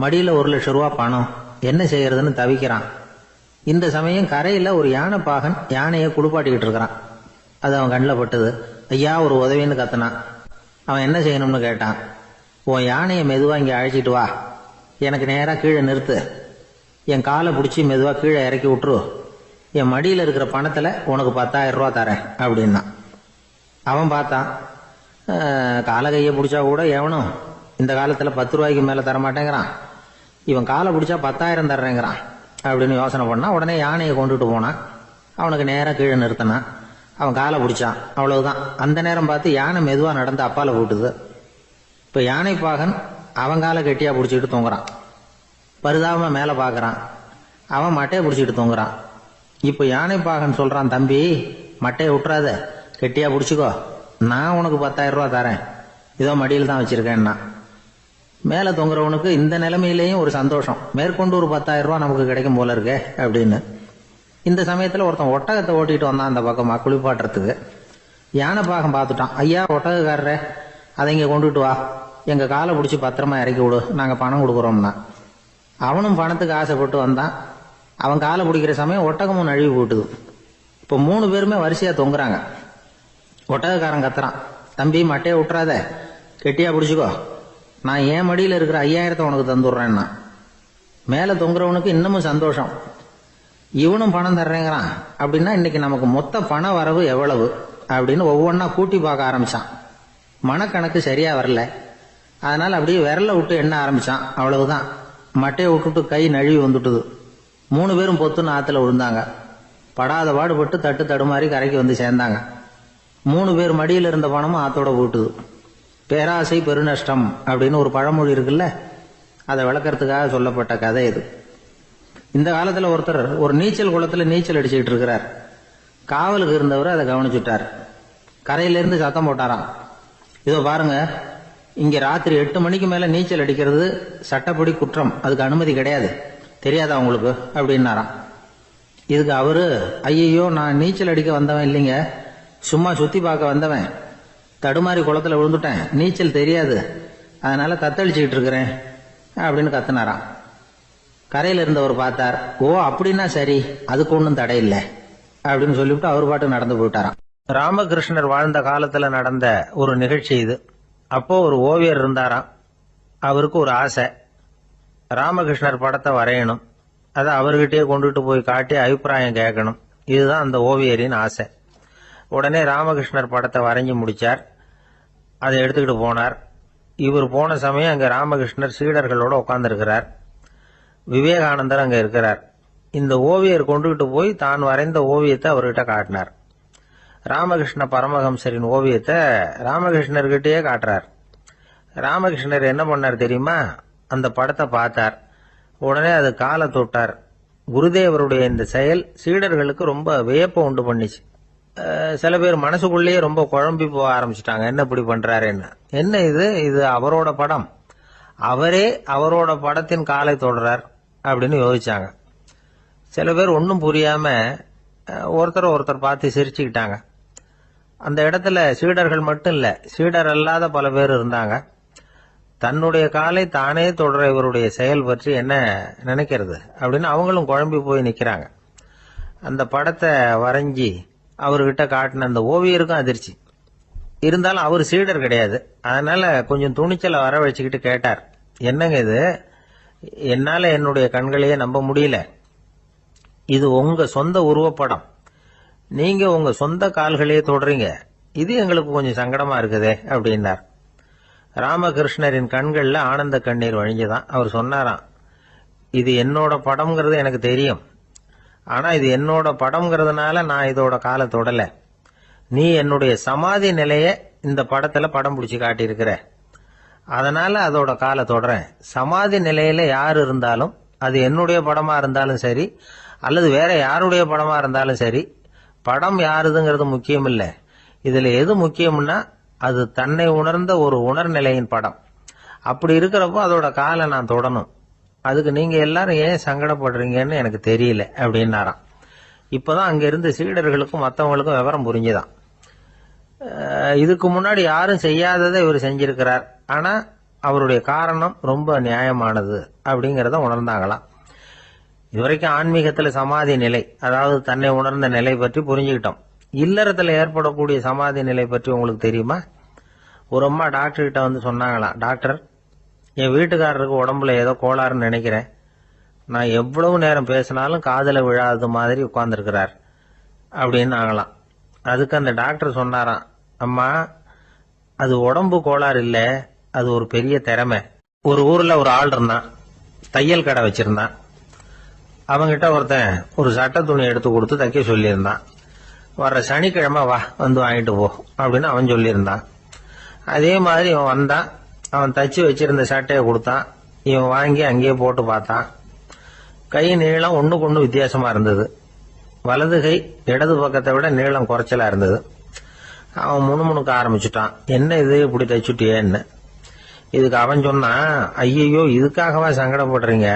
மடியில் 1 லட்சம் ரூபா பணம், என்ன செய்யறதுன்னு தவிக்கிறான். இந்த சமயம் கரையில் ஒரு யானை பாகன் யானையை குளிப்பாட்டிக்கிட்டு இருக்கிறான். அது அவன் கண்ணில் பட்டது. ஐயா ஒரு உதவின்னு கத்துனான். அவன் என்ன செய்யணும்னு கேட்டான். உன் யானையை மெதுவாக இங்கே அழைச்சிட்டு வா, எனக்கு நேராக கீழே நிறுத்து, என் காலை பிடிச்சி மெதுவாக கீழே இறக்கி விட்டுரு, என் மடியில் இருக்கிற பணத்தில் உனக்கு 10,000 ரூபா தரேன் அப்படின்னா. அவன் பார்த்தான், காலை கையை பிடிச்சா கூட எவனும் இந்த காலத்தில் 10 ரூபாய்க்கு மேலே தரமாட்டேங்கிறான், இவன் காலை பிடிச்சா 10,000 தர்றேங்கிறான் அப்படின்னு யோசனை பண்ணான். உடனே யானையை கொண்டுட்டு போனான். அவனுக்கு நேராக கீழே நிறுத்தினான். அவன் காலை பிடிச்சான், அவ்வளவுதான். அந்த நேரம் பார்த்து யானை மெதுவாக நடந்து அப்பால போட்டுது. இப்போ யானை பாகன் அவன் காலை கெட்டியாக பிடிச்சிக்கிட்டு தொங்குறான். பரிதாபமாக மேலே பார்க்குறான். அவன் மட்டையை பிடிச்சிக்கிட்டு தொங்குறான். இப்போ யானை பாகன் சொல்கிறான், தம்பி மட்டையை விட்டுறாத, கெட்டியாக பிடிச்சிக்கோ, நான் உனக்கு 10,000 ரூபா தரேன், இதோ மடியில் தான் வச்சுருக்கேன்னா. மேலே தொங்குறவனுக்கு இந்த நிலைமையிலேயும் ஒரு சந்தோஷம், மேற்கொண்டு ஒரு 10,000 ரூபா நமக்கு கிடைக்கும் போல இருக்கே அப்படின்னு. இந்த சமயத்தில் ஒருத்தன் ஒட்டகத்தை ஓட்டிகிட்டு வந்தான் அந்த பக்கமாக குளிப்பாட்டுறதுக்கு. யானை பாகம் பார்த்துட்டான். ஐயா ஒட்டகக்காரரே, அதை இங்கே கொண்டுட்டு வா, எங்கள் காலை பிடிச்சி பத்திரமா இறக்கி விடு, நாங்கள் பணம் கொடுக்குறோம்னா. அவனும் பணத்துக்கு ஆசைப்பட்டு வந்தான். அவன் காலை பிடிக்கிற சமயம் ஒட்டகமும் நழுவி போட்டுது. இப்போ 3 பேருமே வரிசையாக தொங்குறாங்க. ஒட்டகக்காரன் கத்துறான், தம்பி மட்டையை விட்டுறாத, கெட்டியாக பிடிச்சிக்கோ, நான் என் மடியில் இருக்கிற 5,000 உனக்கு தந்துடுறேன்னா. மேலே தொங்குறவனுக்கு இன்னமும் சந்தோஷம், இவனும் பணம் தர்றேங்கிறான் அப்படின்னா இன்னைக்கு நமக்கு மொத்த பண வரவு எவ்வளவு அப்படின்னு ஒவ்வொன்றா கூட்டி பார்க்க ஆரம்பிச்சான். மனக்கணக்கு சரியா வரல, அதனால அப்படியே விரல விட்டு எண்ண ஆரம்பிச்சான். அவ்வளவுதான், மட்டையை விட்டுட்டு கை நழுவி வந்துட்டுது. 3 பேரும் பொத்துன்னு ஆற்றுல விழுந்தாங்க. படாத பாடுபட்டு தட்டு தடுமாறி கரைக்கு வந்து சேர்ந்தாங்க. 3 பேர் மடியில் இருந்த பணமும் ஆத்தோட போட்டுது. பேராசை பெருநஷ்டம் அப்படின்னு ஒரு பழமொழி இருக்குல்ல, அதை விளக்கறதுக்காக சொல்லப்பட்ட கதை இது. இந்த காலத்தில் ஒருத்தர் ஒரு நீச்சல் குளத்தில் நீச்சல் அடிச்சுக்கிட்டு இருக்கிறார். காவலுக்கு இருந்தவர் அதை கவனிச்சுட்டார். கரையிலேருந்து சத்தம் போட்டாராம், இதோ பாருங்க, இங்கே ராத்திரி 8 மணிக்கு மேலே நீச்சல் அடிக்கிறது சட்டப்படி குற்றம், அதுக்கு அனுமதி கிடையாது, தெரியாதா உங்களுக்கு அப்படின்னாராம். இதுக்கு அவரு, ஐயோ நான் நீச்சல் அடிக்க வந்தவன் இல்லைங்க, சும்மா சுற்றி பார்க்க வந்தவன், தடுமாறி குளத்தில் விழுந்துட்டேன், நீச்சல் தெரியாது, அதனால தத்தளிச்சுக்கிட்டு இருக்கிறேன் அப்படின்னு கத்துனாராம். கரையில் இருந்தவர் பார்த்தார், ஓ அப்படின்னா சரி, அதுக்கு ஒன்றும் தடை இல்லை அப்படின்னு சொல்லிவிட்டு அவர் பாட்டு நடந்து போயிட்டாராம். ராமகிருஷ்ணர் வாழ்ந்த காலத்தில் நடந்த ஒரு நிகழ்ச்சி இது. அப்போ ஒரு ஓவியர் இருந்தாராம். அவருக்கு ஒரு ஆசை, ராமகிருஷ்ணர் படத்தை வரையணும், அதை அவர்கிட்டயே கொண்டுட்டு போய் காட்டி அபிப்பிராயம் கேட்கணும். இதுதான் அந்த ஓவியரின் ஆசை. உடனே ராமகிருஷ்ணர் படத்தை வரைஞ்சி முடிச்சார். அதை எடுத்துக்கிட்டு போனார். இவர் போன சமயம் அங்கே ராமகிருஷ்ணர் சீடர்களோட உட்கார்ந்துருக்கிறார். விவேகானந்தர் அங்கே இருக்கிறார். இந்த ஓவியர் கொண்டுகிட்டு போய் தான் வரைந்த ஓவியத்தை அவர்கிட்ட காட்டினார். ராமகிருஷ்ண பரமஹம்சரின் ஓவியத்தை ராமகிருஷ்ணர்கிட்டயே காட்டுறார். ராமகிருஷ்ணர் என்ன பண்ணார் தெரியுமா, அந்த படத்தை பார்த்தார். உடனே அது காலை தொட்டார். குருதேவருடைய இந்த செயல் சீடர்களுக்கு ரொம்ப வியப்பை உண்டு பண்ணிச்சு. சில பேர் மனசுக்குள்ளேயே ரொம்ப குழம்பி போக ஆரம்பிச்சிட்டாங்க, என்ன இப்படி பண்றாருன்னு. என்ன இது அவரோட படம், அவரே அவரோட படத்தின் காலை தொடுறார் அப்படின்னு யோசிச்சாங்க. சில பேர் ஒன்றும் புரியாம ஒருத்தர் பார்த்து சிரிச்சுக்கிட்டாங்க. அந்த இடத்துல சீடர்கள் மட்டும் இல்ல, சீடர் அல்லாத பல பேர் இருந்தாங்க. தன்னுடைய காலை தானே தொடர இவருடைய செயல் பற்றி என்ன நினைக்கிறது அப்படின்னு அவங்களும் குழம்பி போய் நிக்கிறாங்க. அந்த படத்தை வரைஞ்சி அவர்கிட்ட காட்டின அந்த ஓவியருக்கும் அதிர்ச்சி. இருந்தாலும் அவர் சீடர் கிடையாது, அதனால கொஞ்சம் துணிச்சலை வர வச்சுக்கிட்டு கேட்டார், என்னங்க இது, என்னால என்னுடைய கண்களையே நம்ப முடியல, இது உங்க சொந்த உருவப்படம், நீங்க உங்க சொந்த கால்களையே தொடுறீங்க, இது எங்களுக்கு கொஞ்சம் சங்கடமா இருக்குதே அப்படின்னார். ராமகிருஷ்ணரின் கண்கள்ல ஆனந்த கண்ணீர் வழிஞ்சுதான். அவர் சொன்னாராம், இது என்னோட படம்ங்கிறது எனக்கு தெரியும், ஆனா இது என்னோட படம்ங்கிறதுனால நான் இதோட காலை தொடல. நீ என்னுடைய சமாதி நிலைய இந்த படத்துல படம் பிடிச்சி காட்டியிருக்கிற, அதனால அதோட காலை தொடறேன். சமாதி நிலையில யார் இருந்தாலும், அது என்னுடைய படமா இருந்தாலும் சரி அல்லது வேற யாருடைய படமா இருந்தாலும் சரி, படம் யாருதுங்கிறது முக்கியம் இல்லை. இதுல எது முக்கியம்னா அது தன்னை உணர்ந்த ஒரு உணர்நிலையின் படம். அப்படி இருக்கிறப்போ அதோட காலை நான் தொடணும். அதுக்கு நீங்க எல்லாரும் ஏன் சங்கடப்படுறீங்கன்னு எனக்கு தெரியல அப்படின்னாராம். இப்பதான் அங்க இருந்து சீடர்களுக்கும் மற்றவங்களுக்கும் விவரம் புரிஞ்சுதான். இதுக்கு முன்னாடி யாரும் செய்யாததை இவர் செஞ்சிருக்கிறார், ஆனா அவருடைய காரணம் ரொம்ப நியாயமானது அப்படிங்கறத உணர்ந்தாங்களாம். இதுவரைக்கும் ஆன்மீகத்துல சமாதி நிலை, அதாவது தன்னை உணர்ந்த நிலை பற்றி புரிஞ்சுக்கிட்டோம். இல்லறத்துல ஏற்படக்கூடிய சமாதி நிலை பற்றி உங்களுக்கு தெரியுமா? ஒரு அம்மா டாக்டர் கிட்ட வந்து சொன்னாங்களாம், டாக்டர், என் வீட்டுக்காரருக்கு உடம்புல ஏதோ கோளாறுன்னு நினைக்கிறேன். நான் எவ்வளவு நேரம் பேசினாலும் காதுல விழாதது மாதிரி உட்கார்ந்துருக்கிறார் அப்படின்னு ஆகலாம். அதுக்கு அந்த டாக்டர் சொன்னாராம், அம்மா, அது உடம்பு கோளாறு இல்ல, அது ஒரு பெரிய திறமை. ஒரு ஊர்ல ஒரு ஆள் இருந்தான், தையல் கடை வச்சிருந்தான். அவங்கிட்ட ஒருத்தன் ஒரு சட்டை துணி எடுத்து கொடுத்து தைக்க சொல்லியிருந்தான். வர்ற சனிக்கிழமை வா, வந்து வாங்கிட்டு போ அப்படின்னு அவன் சொல்லியிருந்தான். அதே மாதிரி இவன் வந்தான், அவன் தச்சு வச்சிருந்த சட்டையை கொடுத்தான். இவன் வாங்கி அங்கேயே போட்டு பார்த்தான். கை நீளம் ஒண்ணுக்கு ஒண்ணு வித்தியாசமா இருந்தது. வலது கை இடது பக்கத்தை விட நீளம் குறைச்சலா இருந்தது. அவன் முணுமுணுக்க ஆரம்பிச்சுட்டான், என்ன இது இப்படி தைச்சுட்டியேன்னு. இதுக்கு அவன் சொன்னான், ஐயோ, இதுக்காகவா சங்கடப்படுறீங்க?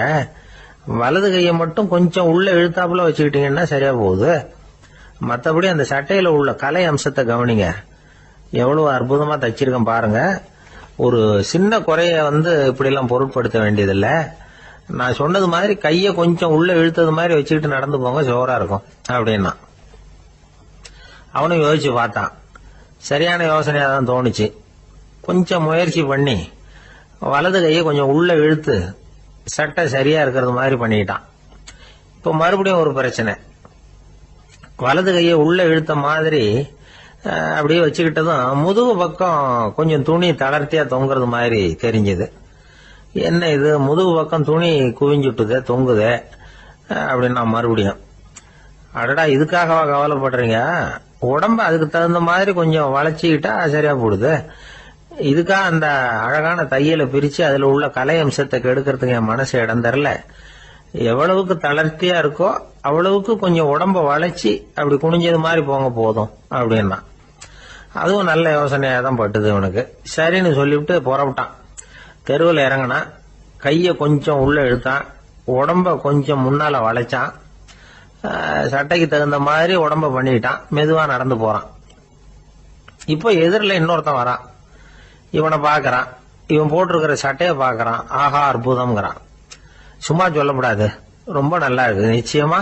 வலது கையை மட்டும் கொஞ்சம் உள்ள இழுத்தாப்புல வச்சுக்கிட்டீங்கன்னா சரியா போகுது. மற்றபடி அந்த சட்டையில உள்ள கலை அம்சத்தை கவனிங்க, எவ்வளவு அற்புதமா தைச்சிருக்கேன் பாருங்க. ஒரு சின்ன குறைய இப்படி எல்லாம் பொருட்படுத்த வேண்டியதில்ல. நான் சொன்னது மாதிரி கைய கொஞ்சம் உள்ள இழுத்தது மாதிரி வச்சுக்கிட்டு நடந்து போங்க, ஜோரா இருக்கும் அப்படின்னா. அவனும் யோசிச்சு பார்த்தான். சரியான யோசனையா தான் தோணுச்சு. கொஞ்சம் முயற்சி பண்ணி வலது கையை கொஞ்சம் உள்ள இழுத்து சட்டை சரியா இருக்கிறது மாதிரி பண்ணிட்டான். இப்ப மறுபடியும் ஒரு பிரச்சனை. வலது கையை உள்ள இழுத்த மாதிரி அப்படியே வச்சுக்கிட்டதும் முதுகு பக்கம் கொஞ்சம் துணி தளர்த்தியா தொங்குறது மாதிரி தெரிஞ்சது. என்ன இது, முதுகு பக்கம் துணி குவிஞ்சுட்டுதே, தொங்குதே அப்படின்னா மறுபடியும், அடடா, இதுக்காகவா கவலைப்படுறீங்க? உடம்ப அதுக்கு தகுந்த மாதிரி கொஞ்சம் வளைச்சிக்கிட்டா சரியா போடுது. இதுக்காக அந்த அழகான தையலை பிரிச்சு அதுல உள்ள கலை அம்சத்தை கெடுக்கிறதுக்கு என் மனசு இடம் தரல. எவ்வளவுக்கு தளர்த்தியா இருக்கோ அவ்வளவுக்கு கொஞ்சம் உடம்ப வளைச்சி அப்படி குனிஞ்சது மாதிரி போங்க போதும் அப்படின்னா. அதுவும் நல்ல யோசனையா தான் பட்டுது இவனுக்கு. சரின்னு சொல்லிவிட்டு புறப்பட்டான். தெருவில் இறங்கினா, கைய கொஞ்சம் உள்ள இழுத்தான், உடம்ப கொஞ்சம் முன்னால வளைச்சான், சட்டைக்கு தகுந்த மாதிரி உடம்ப பண்ணிட்டான், மெதுவா நடந்து போறான். இப்போ எதிரில் இன்னொருத்தன் வரான். இவனை பாக்குறான், இவன் போட்டிருக்கிற சட்டையை பாக்குறான். ஆஹா, அற்புதம்ங்கிறான். சும்மா சொல்லக்கூடாது, ரொம்ப நல்லா இருக்கு, நிச்சயமா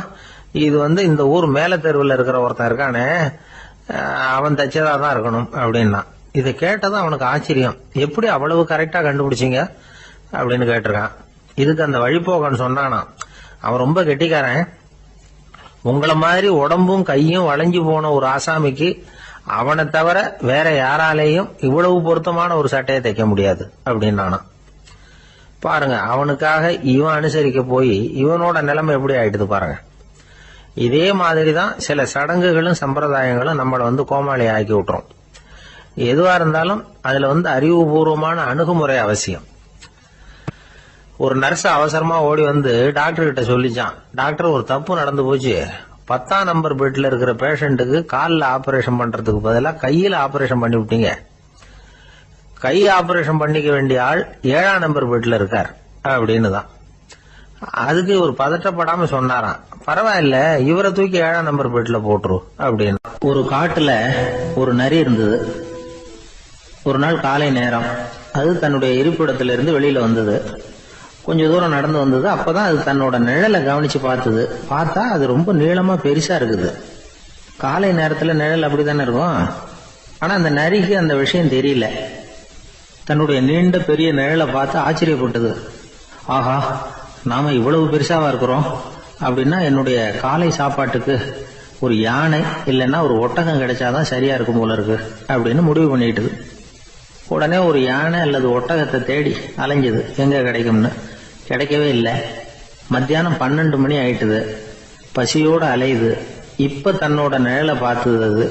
இது இந்த ஊர் மேல தெருவில் இருக்கிற ஒருத்தன் இருக்கானே, அவன் தச்சதா தான் இருக்கணும் அப்படின்னா. இதை கேட்டதான் அவனுக்கு ஆச்சரியம். எப்படி அவ்வளவு கரெக்டா கண்டுபிடிச்சிங்க அப்படின்னு கேட்டிருக்கான். இதுக்கு அந்த வழிபோகன்னு சொன்னானா, அவன் ரொம்ப கெட்டிக்காரன். உங்களை மாதிரி உடம்பும் கையும் வளைஞ்சு போன ஒரு ஆசாமிக்கு அவனை தவிர வேற யாராலேயும் இவ்வளவு பொருத்தமான ஒரு சட்டையை தைக்க முடியாது அப்படின்னானா. பாருங்க, அவனுக்காக இவன் அனுசரிக்க போய் இவனோட நிலைமை எப்படி ஆயிடுது பாருங்க. இதே மாதிரிதான் சில சடங்குகளும் சம்பிரதாயங்களும் நம்மளை கோமாளி ஆக்கி விட்டுரும். எதுவா இருந்தாலும் அதுல அறிவுபூர்வமான அணுகுமுறை அவசியம். ஒரு நர்ஸ் அவசரமா ஓடி டாக்டர் கிட்ட சொல்லிச்சான், டாக்டர், ஒரு தப்பு நடந்து போச்சு. 10ஆம் நம்பர் பெட்ல இருக்கிற பேஷண்ட்டுக்கு காலில் ஆபரேஷன் பண்றதுக்கு பதிலாக கையில ஆபரேஷன் பண்ணி விட்டீங்க. கை ஆபரேஷன் பண்ணிக்க வேண்டிய ஆள் 7ஆம் நம்பர் பெட்ல இருக்கார் அப்படின்னு தான். அதுக்கு ஒரு பதட்டப்படாம சொன்னாராம், பரவாயில்ல, இவரை தூக்கி 7ஆம் நம்பர் பெட்ல போட்டுரு அப்படின்னு. ஒரு காட்டுல ஒரு நரி இருந்தது. ஒரு நாள் காலை நேரம் அது தன்னுடைய இருப்பிடத்திலிருந்து வெளியில வந்தது. கொஞ்ச தூரம் நடந்து வந்தது. அப்பதான் அது தன்னோட நிழலை கவனிச்சு பார்த்தது. பார்த்தா அது ரொம்ப நீளமா பெருசா இருக்குது. காலை நேரத்துல நிழல் அப்படித்தானே இருக்கும். ஆனா அந்த நரிக்கு அந்த விஷயம் தெரியல. தன்னுடைய நீண்ட பெரிய நிழலை பார்த்து ஆச்சரியப்பட்டது. ஆஹா, நாம இவ்வளவு பெருசாவா இருக்கிறோம் அப்படின்னா என்னுடைய காலை சாப்பாட்டுக்கு ஒரு யானை இல்லைன்னா ஒரு ஒட்டகம் கிடைச்சாதான் சரியா இருக்கும் போல இருக்கு அப்படின்னு முடிவு பண்ணிட்டுது. உடனே ஒரு யானை அல்லது ஒட்டகத்தை தேடி அலைஞ்சது, எங்க கிடைக்கும்னு. கிடைக்கவே இல்லை. மத்தியானம் 12 மணி ஆயிட்டுது. பசியோட அலையுது. இப்ப தன்னோட நிழலை பார்த்தது. அது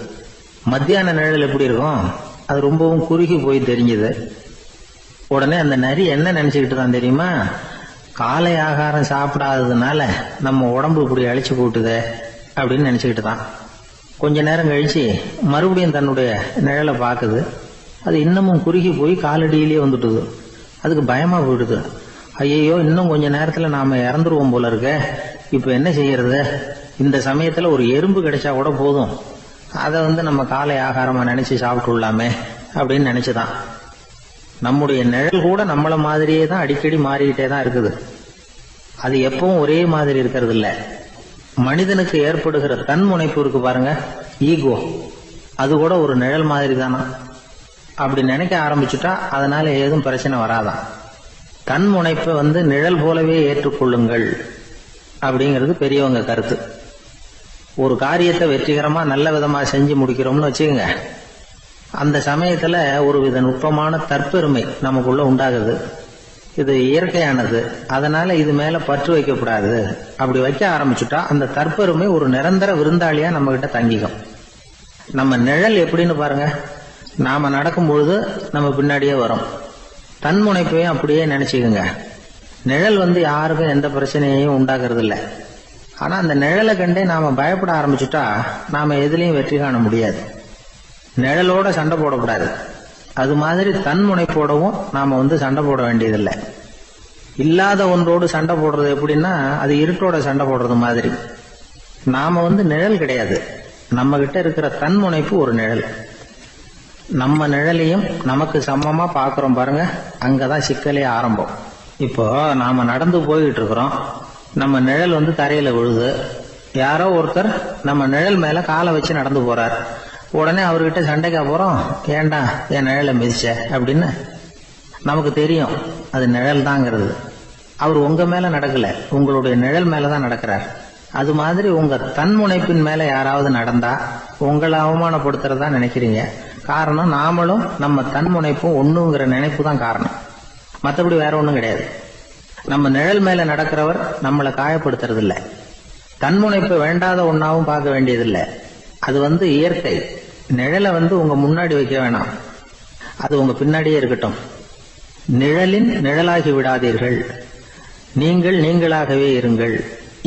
மத்தியான நிழல் எப்படி இருக்கும், அது ரொம்பவும் குறுகி போய் தெரிஞ்சுது. உடனே அந்த நரி என்ன நினைச்சுக்கிட்டு தான் தெரியுமா, காலை ஆகாரம் சாப்பிடாததுனால நம்ம உடம்பு இப்படி அழிச்சு போட்டுதே அப்படின்னு நினைச்சுக்கிட்டு தான். கொஞ்ச நேரம் கழிச்சு மறுபடியும் தன்னுடைய நிழலை பார்க்குது. அது இன்னமும் குறுகி போய் காலடியிலேயே வந்துட்டுது. அதுக்கு பயமா போயிடுது. ஐயோ, இன்னும் கொஞ்ச நேரத்துல நாம இறந்துருவோம் போல இருக்க. இப்ப என்ன செய்யறது? இந்த சமயத்துல ஒரு எறும்பு கிடைச்சா கூட போதும், அதை நம்ம காலை ஆகாரமா நினைச்சு சாப்பிட்டு விடலாமே அப்படின்னு நினைச்சுதான். நம்முடைய நிழல் கூட நம்மள மாதிரியே தான் அடிக்கடி மாறிக்கிட்டே தான் இருக்குது. அது எப்பவும் ஒரே மாதிரி இருக்கிறது இல்ல. மனிதனுக்கு ஏற்படுகிற தன்முனைப்பு இருக்கு பாருங்க, ஈகோ, அது கூட ஒரு நிழல் மாதிரி தானா. அப்படி நினைக்க ஆரம்பிச்சுட்டா அதனால ஏதும் பிரச்சனை வராதான். தன்முனைப்பை நிழல் போலவே ஏற்றுக்கொள்ளுங்கள் அப்படிங்கிறது பெரியவங்க கருத்து. ஒரு காரியத்தை வெற்றிகரமா நல்ல விதமா செஞ்சு முடிக்கிறோம்னு வச்சுக்கோங்க, அந்த சமயத்துல ஒரு வித நுட்பமான தற்பெருமை நமக்குள்ள உண்டாகுது. இது இயற்கையானது, அதனால இது மேல பற்று வைக்கக்கூடாது. அப்படி வைக்க ஆரம்பிச்சுட்டா அந்த தற்பெருமை ஒரு நிரந்தர விருந்தாளியா நம்ம கிட்ட தங்கிக்கும். நம்ம நிழல் எப்படின்னு பாருங்க, நாம நடக்கும் பொழுது நம்ம பின்னாடியே வரும். தன்முனைப்பையும் அப்படியே நினைச்சுக்குங்க. நிழல் யாருக்கும் எந்த பிரச்சனையையும் உண்டாக்குறது இல்லை. ஆனா அந்த நிழலை கண்டே நாம பயப்பட ஆரம்பிச்சுட்டா நாம எதுலையும் வெற்றி காண முடியாது. நிழலோட சண்டை போடக்கூடாது. அது மாதிரி தன்முனைப்போடவும் நாம சண்டை போட வேண்டியதில்லை. இல்லாத ஒன்றோடு சண்டை போடுறது எப்படின்னா, அது இருட்டோட சண்டை போடுறது மாதிரி. நாம நிழல் கிடையாது, நம்ம கிட்ட இருக்கிற தன்முனைப்பு ஒரு நிழல். நம்ம நிழலையும் நமக்கு சமமா பாக்குறோம் பாருங்க, அங்கதான் சிக்கலே ஆரம்பம். இப்போ நாம நடந்து போயிட்டு இருக்கிறோம், நம்ம நிழல் தரையில விழுது. யாரோ ஒருத்தர் நம்ம நிழல் மேல காலை வச்சு நடந்து போறார். உடனே அவர்கிட்ட சண்டைக்கா போறோம், ஏண்டா என் நிழலை மிதிச்ச அப்படின்னு. நமக்கு தெரியும் அது நிழல் தாங்கிறது. அவர் உங்க மேல நடக்கல, உங்களுடைய நிழல் மேலதான் நடக்கிறார். அது மாதிரி உங்க தன்முனைப்பின் மேல யாராவது நடந்தா உங்களை அவமானப்படுத்துறதா நினைக்கிறீங்க. காரணம், நாமளும் நம்ம தன்முனைப்பும் ஒண்ணுங்கிற நினைப்பு தான் காரணம், மற்றபடி வேற ஒண்ணும் கிடையாது. நம்ம நிழல் மேல நடக்கிறவர் நம்மளை காயப்படுத்துறது இல்லை. தன்முனைப்பு வேண்டாத ஒன்னாவும் பார்க்க வேண்டியதில்லை. அது இயற்கை. நிழலை உங்க முன்னாடி வைக்க வேணாம், அது உங்க பின்னாடியே இருக்கட்டும். நிழலின் நிழலாகி விடாதீர்கள், நீங்கள் நீங்களாகவே இருங்கள்.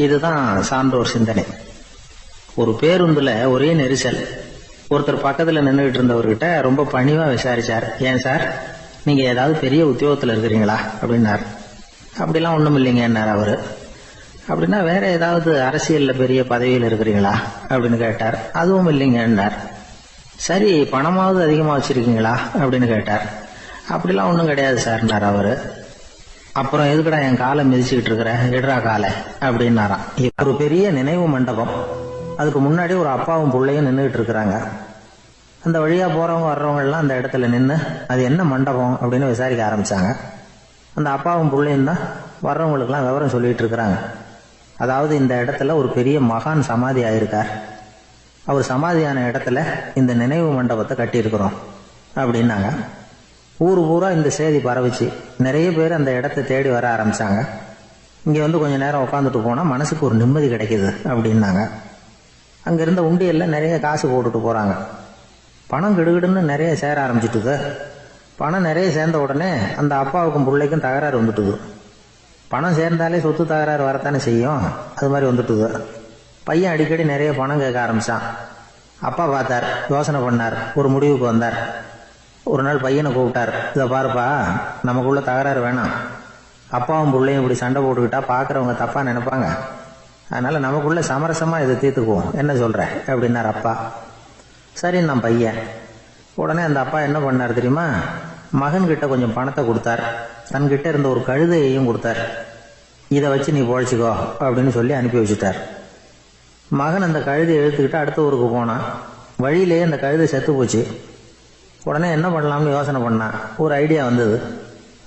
இதுதான் சான்றோர் சிந்தனை. ஒரு பேருந்துல ஒரே நெரிசல். ஒருத்தர் பக்கத்துல நின்றுகிட்டு இருந்தவர்கிட்ட ரொம்ப பணிவா விசாரிச்சார், ஏன் சார் நீங்க ஏதாவது பெரிய உத்தியோகத்துல இருக்கிறீங்களா அப்படின்னார். அப்படிலாம் ஒண்ணும் இல்லைங்க என்னார் அவரு. அப்படின்னா வேற ஏதாவது அரசியல்ல பெரிய பதவியில் இருக்கிறீங்களா அப்படின்னு கேட்டார். அதுவும் இல்லைங்க என்னார். சரி, பணமாவது அதிகமா வச்சிருக்கீங்களா அப்படின்னு கேட்டார். அப்படிலாம் ஒண்ணும் கிடையாது சார்னார் அவரு. அப்புறம் எதுக்குடா என் காலை மிதிச்சுக்கிட்டு இருக்கிற, எடுறா காலை அப்படின்னாராம். ஒரு பெரிய நினைவு மண்டபம், அதுக்கு முன்னாடி ஒரு அப்பாவும் பிள்ளையும் நின்றுகிட்டு இருக்கிறாங்க. அந்த வழியா போறவங்க வர்றவங்க எல்லாம் அந்த இடத்துல நின்று அது என்ன மண்டபம் அப்படின்னு விசாரிக்க ஆரம்பிச்சாங்க. அந்த அப்பாவும் பிள்ளையும் தான் வர்றவங்களுக்கெல்லாம் விவரம் சொல்லிட்டு இருக்கிறாங்க. அதாவது இந்த இடத்துல ஒரு பெரிய மகான் சமாதி ஆயிருக்கார், அவர் சமாதியான இடத்துல இந்த நினைவு மண்டபத்தை கட்டியிருக்கிறோம் அப்படின்னாங்க. ஊரு பூரா இந்த செய்தி பரவிச்சு. நிறைய பேர் அந்த இடத்தை தேடி வர ஆரம்பிச்சாங்க. இங்க கொஞ்ச நேரம் உட்காந்துட்டு போனா மனசுக்கு ஒரு நிம்மதி கிடைக்குது அப்படின்னாங்க. அங்க இருந்த உண்டியல்ல நிறைய காசு போட்டுட்டு போறாங்க. பணம் கிடுகிடுன்னு நிறைய சேர ஆரம்பிச்சுட்டுது. பணம் நிறைய சேர்ந்த உடனே அந்த அப்பாவுக்கும் பிள்ளைக்கும் தகராறு வந்துட்டுது. பணம் சேர்ந்தாலே சொத்து தகராறு வரத்தானே செய்யும், அது மாதிரி வந்துட்டுது. பையன் அடிக்கடி நிறைய பணம் கேட்க ஆரம்பிச்சான். அப்பா பார்த்தார், யோசனை பண்ணார், ஒரு முடிவுக்கு வந்தார். ஒரு நாள் பையனை கூப்பிட்டார், இதை பாருப்பா, நமக்குள்ள தகராறு வேணாம். அப்பாவும் பிள்ளையும் இப்படி சண்டை போட்டுக்கிட்டா பாக்குறவங்க தப்பா நினைப்பாங்க. அதனால நமக்குள்ள சமரசமா இதை தீர்த்துக்குவோம், என்ன சொல்ற அப்படின்னார் அப்பா. சரின்னு நான் பையன். உடனே அந்த அப்பா என்ன பண்ணார் தெரியுமா, மகன் கிட்ட கொஞ்சம் பணத்தை கொடுத்தார், தன்கிட்ட இருந்த ஒரு கழுதையையும் கொடுத்தார். இதை வச்சு நீ பொழைச்சிக்கோ அப்படின்னு சொல்லி அனுப்பி வச்சுட்டார். மகன் அந்த கழுதையை எடுத்துக்கிட்டு அடுத்த ஊருக்கு போனான். வழியிலேயே அந்த கழுதை செத்து போச்சு. உடனே என்ன பண்ணலாம்னு யோசனை பண்ணான். ஒரு ஐடியா வந்தது.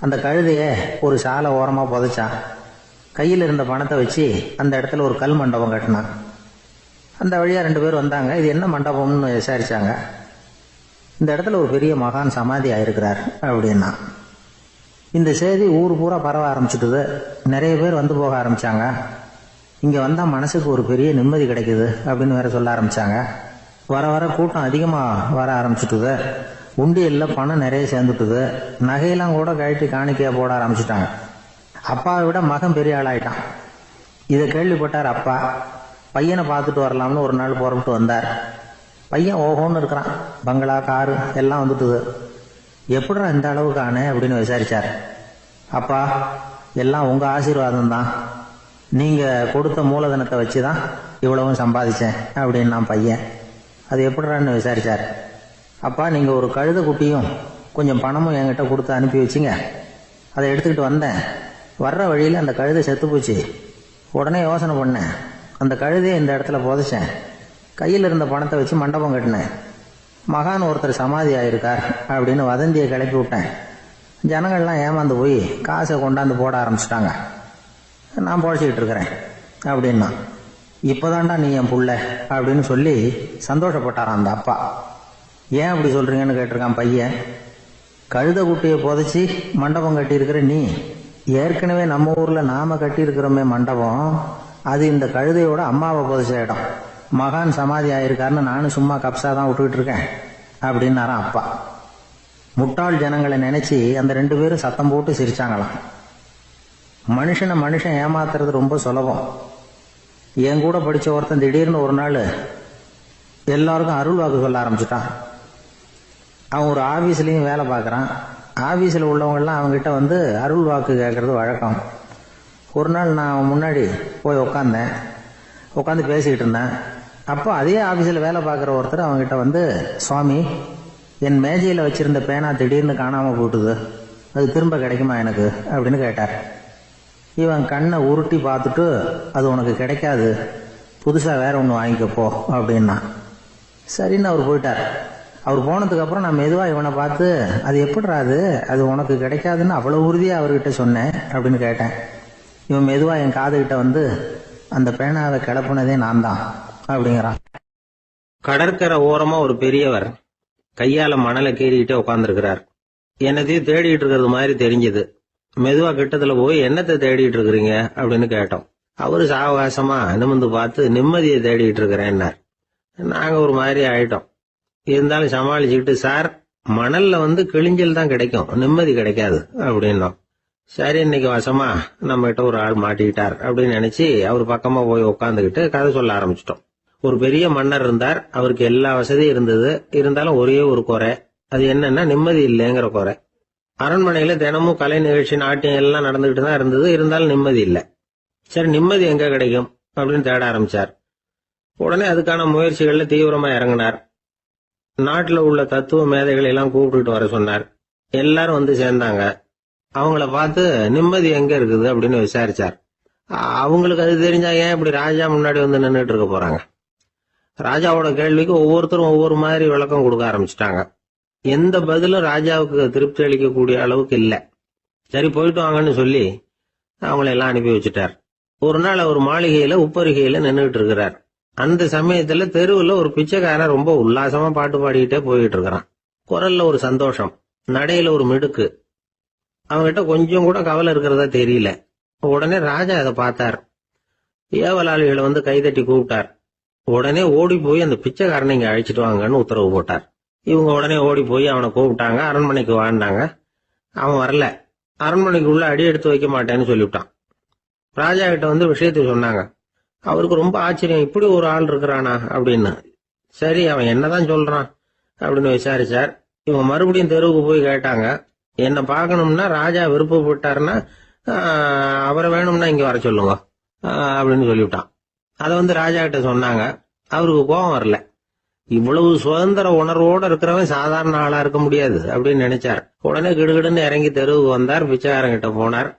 அந்த கழுதைய ஒரு சாலை ஓரமா புதைச்சான். கையில் இருந்த பணத்தை வச்சு அந்த இடத்துல ஒரு கல் மண்டபம் கட்டினான். அந்த வழியா 2 பேர் வந்தாங்க. இது என்ன மண்டபம்னு விசாரிச்சாங்க. இந்த இடத்துல ஒரு பெரிய மகான் சமாதி ஆயிருக்கிறார் அப்படின்னா. இந்த செய்தி ஊர் பூரா பரவ ஆரம்பிச்சுட்டுது. நிறைய பேர் வந்து போக ஆரம்பிச்சாங்க. இங்க வந்தா மனசுக்கு ஒரு பெரிய நிம்மதி கிடைக்குது அப்படின்னு வேற சொல்ல ஆரம்பிச்சாங்க. வர வர கூட்டம் அதிகமா வர ஆரம்பிச்சுட்டுது. உண்டியல்ல பணம் நிறைய சேர்ந்துட்டுது. நகையெல்லாம் கூட கழட்டி காணிக்கையா போட ஆரம்பிச்சுட்டாங்க. அப்பாவை விட மகன் பெரிய ஆளாயிட்டான். இதை கேள்விப்பட்டார் அப்பா. பையனை பார்த்துட்டு வரலாம்னு ஒரு நாள் புறப்பட்டு வந்தார். பையன் ஓஹோன்னு இருக்கிறான். பங்களா, காரு எல்லாம் வந்துட்டுது. எப்படிடா இந்த அளவுக்கு ஆனே அப்படின்னு விசாரிச்சார். அப்பா, எல்லாம் உங்க ஆசீர்வாதம் தான். நீங்க கொடுத்த மூலதனத்தை வச்சுதான் இவ்வளவும் சம்பாதிச்சேன் அப்படின்னு நான் பையன். அது எப்படிடான்னு விசாரிச்சார். அப்பா, நீங்க ஒரு கழுத குட்டியும் கொஞ்சம் பணமும் என்கிட்ட கொடுத்து அனுப்பி வச்சிங்க. அதை எடுத்துக்கிட்டு வந்தேன். வர்ற வழியில் அந்த கழுதை செத்து போச்சு. உடனே யோசனை பண்ணேன். அந்த கழுதையை இந்த இடத்துல புதைச்சேன். கையில் இருந்த பணத்தை வச்சு மண்டபம் கட்டினேன். மகான் ஒருத்தர் சமாதி ஆயிருக்கார் அப்படின்னு வதந்தியை கிளப்பி விட்டேன். ஜனங்கள்லாம் ஏமாந்து போய் காசை கொண்டாந்து போட ஆரம்பிச்சிட்டாங்க. நான் பொழைச்சிக்கிட்டு இருக்கிறேன் அப்படின்னா. இப்போதான்டா நீ என் புள்ள அப்படின்னு சொல்லி சந்தோஷப்பட்டாரான் அந்த அப்பா. ஏன் அப்படி சொல்றீங்கன்னு கேட்டிருக்கான் பையன். கழுத குட்டியை புதைச்சி மண்டபம் கட்டியிருக்கிற நீ, ஏற்கனவே நம்ம ஊர்ல நாம கட்டியிருக்கிறோமே மண்டபம், அது இந்த கழுதையோட அம்மாவை புதைச்ச இடம். மகான் சமாதி ஆயிருக்காருன்னு நானும் சும்மா கப்சா தான் விட்டுக்கிட்டு இருக்கேன் அப்படின்னாரான் அப்பா. முட்டாள் ஜனங்களை நினைச்சு அந்த 2 பேரும் சத்தம் போட்டு சிரிச்சாங்களாம். மனுஷன் ஏமாத்துறது ரொம்ப சுலபம். என் கூட படிச்ச ஒருத்தன் திடீர்னு ஒரு நாள் எல்லாருக்கும் அருள் வாக்கு சொல்ல ஆரம்பிச்சுட்டான். அவன் ஒரு ஆபீஸ்லயும் வேலை பார்க்கறான். ஆபீஸ்ல உள்ளவங்கெல்லாம் அவங்ககிட்ட வந்து அருள் வாக்கு கேட்கறது வழக்கம். ஒரு நாள் நான் முன்னாடி போய் உட்காந்து பேசிக்கிட்டு இருந்தேன். அப்போ அதே ஆபீஸ்ல வேலை பார்க்குற ஒருத்தர் அவங்ககிட்ட வந்து, சுவாமி, என் மேஜையில் வச்சிருந்த பேனா திடீர்னு காணாம போட்டுது, அது திரும்ப கிடைக்குமா எனக்கு அப்படின்னு கேட்டார். இவன் கண்ணை உருட்டி பார்த்துட்டு, அது உனக்கு கிடைக்காது, புதுசா வேற ஒன்று வாங்கிக்கப்போ அப்படின்னா. சரின்னு அவர் போயிட்டார். அவர் போனதுக்கு அப்புறம் நான் மெதுவா இவனை பார்த்து, அது எப்படிடா அது உனக்கு கிடைக்காதுன்னு அவ்வளவு உறுதியா அவர்கிட்ட சொன்னேன் அப்படின்னு கேட்டேன். இவன் மெதுவா என் காதுகிட்ட வந்து, அந்த பேனாவை கிளப்புனதே நான் தான் அப்படிங்கிறான். கடற்கரை ஓரமா ஒரு பெரியவர் கையால மணலை கீறிக்கிட்டே உட்காந்துருக்கிறார். என்னத்தையும் தேடிட்டு இருக்கிறது மாதிரி தெரிஞ்சது. மெதுவா கிட்டத்துல போய், என்னத்தை தேடிட்டு இருக்கிறீங்க அப்படின்னு கேட்டோம். அவரு சாவகாசமா நிமிர்ந்து பார்த்து, நிம்மதியை தேடிட்டு இருக்கிறேன்னார். நாங்க ஒரு மாதிரி ஆயிட்டோம். இருந்தாலும் சமாளிச்சுக்கிட்டு, சார், மணல்ல வந்து கிழிஞ்சல் தான் கிடைக்கும், நிம்மதி கிடைக்காது அப்படின்னோம். சரி, இன்னைக்கு வசமா நம்ம கிட்ட ஒரு ஆள் மாட்டிக்கிட்டார் அப்படின்னு நினைச்சு அவர் பக்கமா போய் உட்காந்துக்கிட்டு கதை சொல்ல ஆரம்பிச்சிட்டோம். ஒரு பெரிய மன்னர் இருந்தார். அவருக்கு எல்லா வசதியும் இருந்தது. இருந்தாலும் ஒரே ஒரு குறை. அது என்னன்னா நிம்மதி இல்லைங்கிற குறை. அரண்மனையில தினமும் கலை நிகழ்ச்சி, நாட்டியம் எல்லாம் நடந்துகிட்டு தான் இருந்தது. இருந்தாலும் நிம்மதி இல்லை. சரி, நிம்மதி எங்க கிடைக்கும் அப்படின்னு தேட ஆரம்பிச்சார். உடனே அதுக்கான முயற்சிகள்ல தீவிரமா இறங்கினார். நாட்டுல உள்ள தத்துவ மேதைகளை எல்லாம் கூப்பிட்டுட்டு வர சொன்னார். எல்லாரும் வந்து சேர்ந்தாங்க. அவங்கள பார்த்து, நிம்மதி எங்க இருக்குது அப்படின்னு விசாரிச்சார். அவங்களுக்கு அது தெரிஞ்சா ஏன் இப்படி ராஜா முன்னாடி வந்து நின்றுட்டு இருக்க போறாங்க? ராஜாவோட கேள்விக்கு ஒவ்வொருத்தரும் ஒவ்வொரு மாதிரி விளக்கம் கொடுக்க ஆரம்பிச்சிட்டாங்க. எந்த பதிலும் ராஜாவுக்கு திருப்தி அளிக்கக்கூடிய அளவுக்கு இல்ல. சரி, போயிட்டு வாங்கன்னு சொல்லி அவங்கள எல்லாம் அனுப்பி வச்சுட்டார். ஒரு நாள் அவர் மாளிகையில உப்பருகையில நின்றுட்டு இருக்கிறார். அந்த சமயத்துல தெருவுல ஒரு பிச்சைக்காரன் ரொம்ப உல்லாசமா பாட்டு பாடிக்கிட்டே போயிட்டு இருக்கிறான். குரல்ல ஒரு சந்தோஷம், நடையில ஒரு மிடுக்கு. அவன்கிட்ட கொஞ்சம் கூட கவலை இருக்கிறதா தெரியல. உடனே ராஜா அதை பார்த்தார். ஏவலாளிகளை வந்து கைதட்டி கூப்பிட்டார். உடனே ஓடி போய் அந்த பிச்சைக்காரனை இங்க அழைச்சிட்டு வாங்கன்னு உத்தரவு போட்டார். இவங்க உடனே ஓடி போய் அவனை கூப்பிட்டாங்க. அரண்மனைக்கு வாழ்ந்தாங்க. அவன் வரல. அரண்மனைக்குள்ள அடி எடுத்து வைக்க மாட்டேன்னு சொல்லிவிட்டான். ராஜா கிட்ட வந்து விஷயத்தை சொன்னாங்க. அவருக்கு ரொம்ப ஆச்சரியம், இப்படி ஒரு ஆள் இருக்கிறானா அப்படின்னு. சரி, அவன் என்னதான் சொல்றான் அப்படின்னு விசாரிச்சார். இவங்க மறுபடியும் தெருவுக்கு போய் கேட்டாங்க. என்ன பார்க்கணும்னா ராஜா விருப்பப்பட்டாருன்னா அவரை வேணும்னா இங்க வர சொல்லுங்க அப்படின்னு சொல்லிவிட்டான். அதை வந்து ராஜா கிட்ட சொன்னாங்க. அவருக்கு கோபம் வரல. இவ்வளவு சுதந்திர உணர்வோட இருக்கிறவன் சாதாரண ஆளா இருக்க முடியாது அப்படின்னு நினைச்சார். உடனே கிடுகிடுன்னு இறங்கி தெருவுக்கு வந்தார். பிச்சைக்காரங்கிட்ட போனார்.